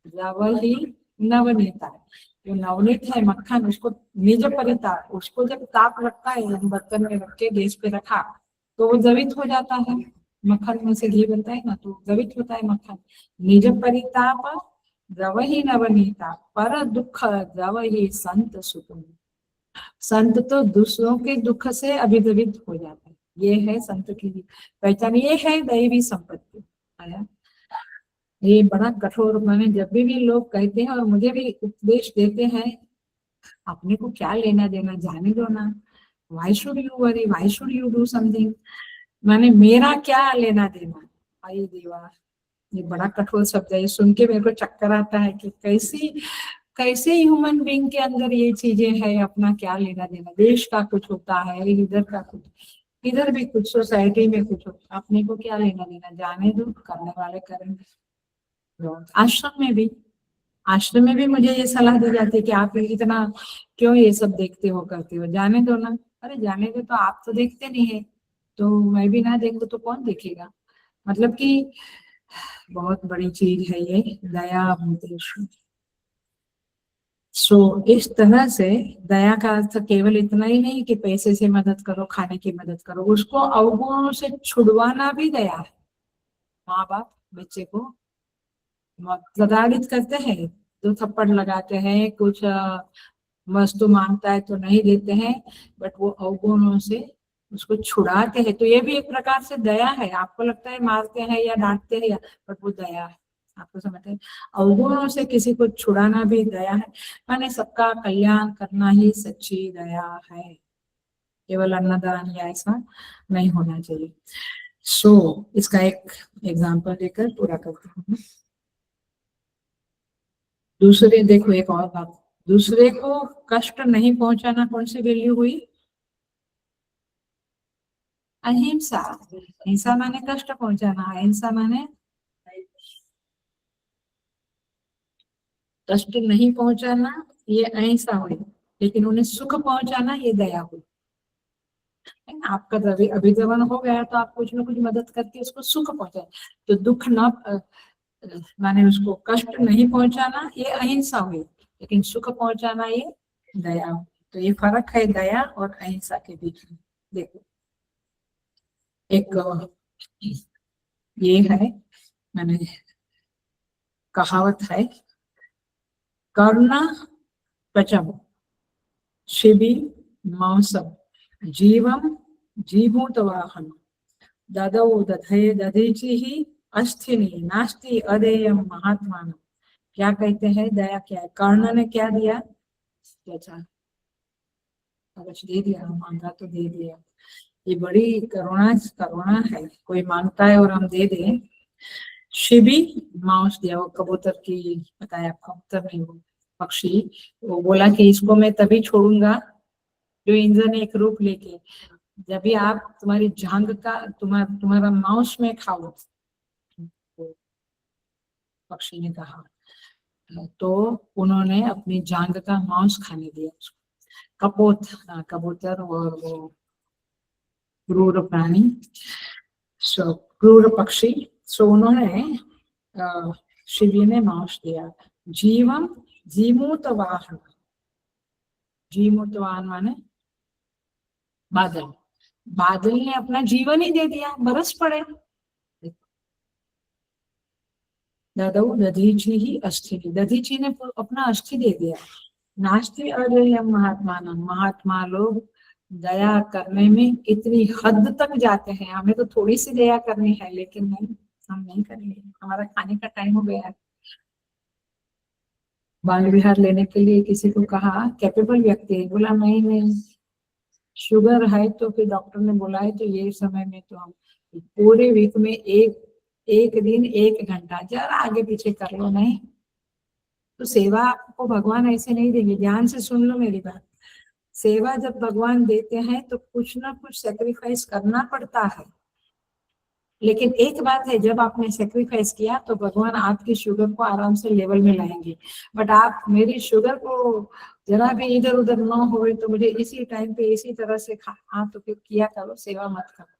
द्रव ही नवनीता। जो नवनीत है मक्खन, उसको निज परिताप, उसको जब ताप रखता है, बर्तन में रख के गैस पे रखा तो वो द्रवित हो जाता है। मक्खन में से घी बनता है ना, तो द्रवित होता है मक्खन। निज परिताप द्रव ही नवनीता, पर दुख द्रव ही संत सुतुम। संत तो दूसरों के दुख से अभिद्रवित हो जाते हैं। ये है संत की पहचान, ये है दैवी संपत्ति। आया, ये बड़ा कठोर, माने जब भी लोग कहते हैं और मुझे भी उपदेश देते हैं, अपने को क्या लेना देना, जाने दो ना। Why should you worry? Why should you do something? माने मेरा क्या लेना देना। आइए देवा, ये बड़ा कठोर शब्द है, ये सुन के मेरे को चक्कर आता है कि कैसी कैसे ह्यूमन बीइंग के अंदर ये चीजें है, अपना क्या लेना देना। देश का कुछ होता है, इधर का कुछ, इधर भी कुछ, सोसाइटी में कुछ होता, अपने को क्या लेना देना, जाने दो, करने वाले करेंगे। आश्रम में भी मुझे ये सलाह दी जाती है कि आप इतना क्यों ये सब देखते हो करते हो, जाने दो ना। अरे जाने दो, तो आप तो देखते नहीं है, तो मैं भी ना देखूं तो कौन देखेगा। मतलब कि बहुत बड़ी चीज है ये दया भूतेश। सो इस तरह से दया का अर्थ केवल इतना ही नहीं कि पैसे से मदद करो, खाने की मदद करो, उसको अवगुणों से छुड़वाना भी दया है। माँ बाप बच्चे को प्रताड़ित करते हैं, दो थप्पड़ लगाते हैं, कुछ वस्तु मांगता है तो नहीं देते हैं, बट वो अवगुणों से उसको छुड़ाते हैं, तो ये भी एक प्रकार से दया है। आपको लगता है मारते हैं या डांटते हैं, या बट वो दया है। आपको समझते हैं, अवगुणों से किसी को छुड़ाना भी दया है। माने सबका कल्याण करना ही सच्ची दया है, केवल अन्नदान या ऐसा नहीं होना चाहिए। इसका एक एग्जाम्पल देकर पूरा करते हैं। दूसरे, देखो एक और बात, दूसरे को कष्ट नहीं पहुंचाना कौन सी वैल्यू हुई? अहिंसा। हिंसा माने कष्ट पहुंचाना, अहिंसा माने कष्ट नहीं पहुंचाना, ये अहिंसा हुई। लेकिन उन्हें सुख पहुंचाना, ये दया हुई। आपका अभिद्रवन हो गया तो आप कुछ ना कुछ मदद करके उसको सुख पहुंचाए, तो दुख न माने उसको कष्ट नहीं पहुंचाना, ये अहिंसा हुई। लेकिन सुख पहुंचाना, ये दया। तो ये फर्क है दया और अहिंसा के बीच में। देखो एक ये है, मैंने कहावत है, करुणा पचम शिवि मांसम जीवम जीभूत वाहन ददौ दधे दधीचि ही अस्थिनि नास्ति अदेयम महात्मान। क्या कहते हैं? दया क्या है? कर्ण ने क्या दिया? अच्छा, कुछ दे दिया, मांगा तो दे दिया। ये बड़ी करुणा करुणा है, कोई मांगता है और हम दे दें। शिबी मांस दिया, वो कबूतर की बताया, कबूतर नहीं वो पक्षी, वो बोला कि इसको मैं तभी छोड़ूंगा जो इंद्र ने एक रूप लेके, जब भी आप तुम्हारी जांग का तुम्हारा मांस में खाओ। तो पक्षी ने कहा, तो उन्होंने अपनी जांग का मांस खाने दिया उसको। कपोत, कबूतर और वो क्रूर प्राणी, क्रूर पक्षी, सो उन्होंने शिवी ने मांस दिया। जीवम जीमूत वाहन, जीमूत वाहन माने बादल, बादल ने अपना जीवन ही दे दिया, बरस पड़े। ददौ दधीचि ही अस्थि, दधीचि ने अपना अस्थि दे दिया। नास्ति अदेयम महात्मा, महात्मा लोग दया करने में इतनी हद तक जाते हैं। हमें तो थोड़ी सी दया करनी है, लेकिन नहीं, हम नहीं करेंगे, हमारा खाने का टाइम हो गया है। बाल विहार लेने के लिए किसी को कहा, कैपेबल व्यक्ति है, बोला नहीं नहीं शुगर है, तो फिर डॉक्टर ने बोला है तो ये समय में तो हम पूरे वीक में एक दिन 1 घंटा जरा आगे पीछे कर लो, नहीं तो सेवा आपको भगवान ऐसे नहीं देंगे। ध्यान से सुन लो मेरी बात, सेवा जब भगवान देते हैं तो कुछ ना कुछ सेक्रीफाइस करना पड़ता है। लेकिन एक बात है, जब आपने सेक्रीफाइस किया तो भगवान आपकी शुगर को आराम से लेवल में लाएंगे। बट आप मेरी शुगर को जरा भी इधर उधर ना हो तो मुझे इसी टाइम पे इसी तरह से तो फिर किया करो, सेवा मत करो।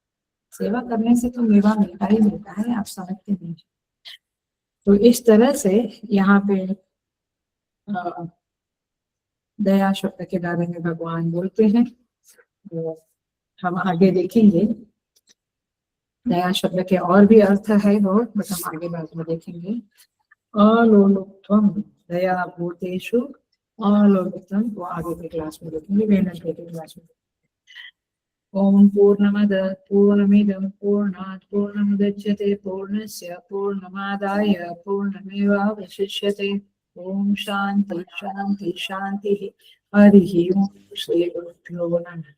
सेवा करने से तो मेवा मिलता ही मिलता है, आप समझते नहीं। तो इस तरह से यहाँ पे दया शब्द के बारे में भगवान बोलते हैं। तो हम आगे देखेंगे दया शब्द के और भी अर्थ है बहुत, बट हम आगे बाद में देखेंगे। अलोलुप्त्वम दया भूतेषु अलोलुप्त्वम, वो आगे के क्लास में देखेंगे, वेडनेसडे के क्लास में। ओम पूर्णमद पूर्णमिदं पूर्णात् पूर्णमुदच्यते पूर्णस्य पूर्णमादाय पूर्णमेवावशिष्यते। ओम शांति शांति शांति। हरि ओम। श्री गुरुभ्यो नमः।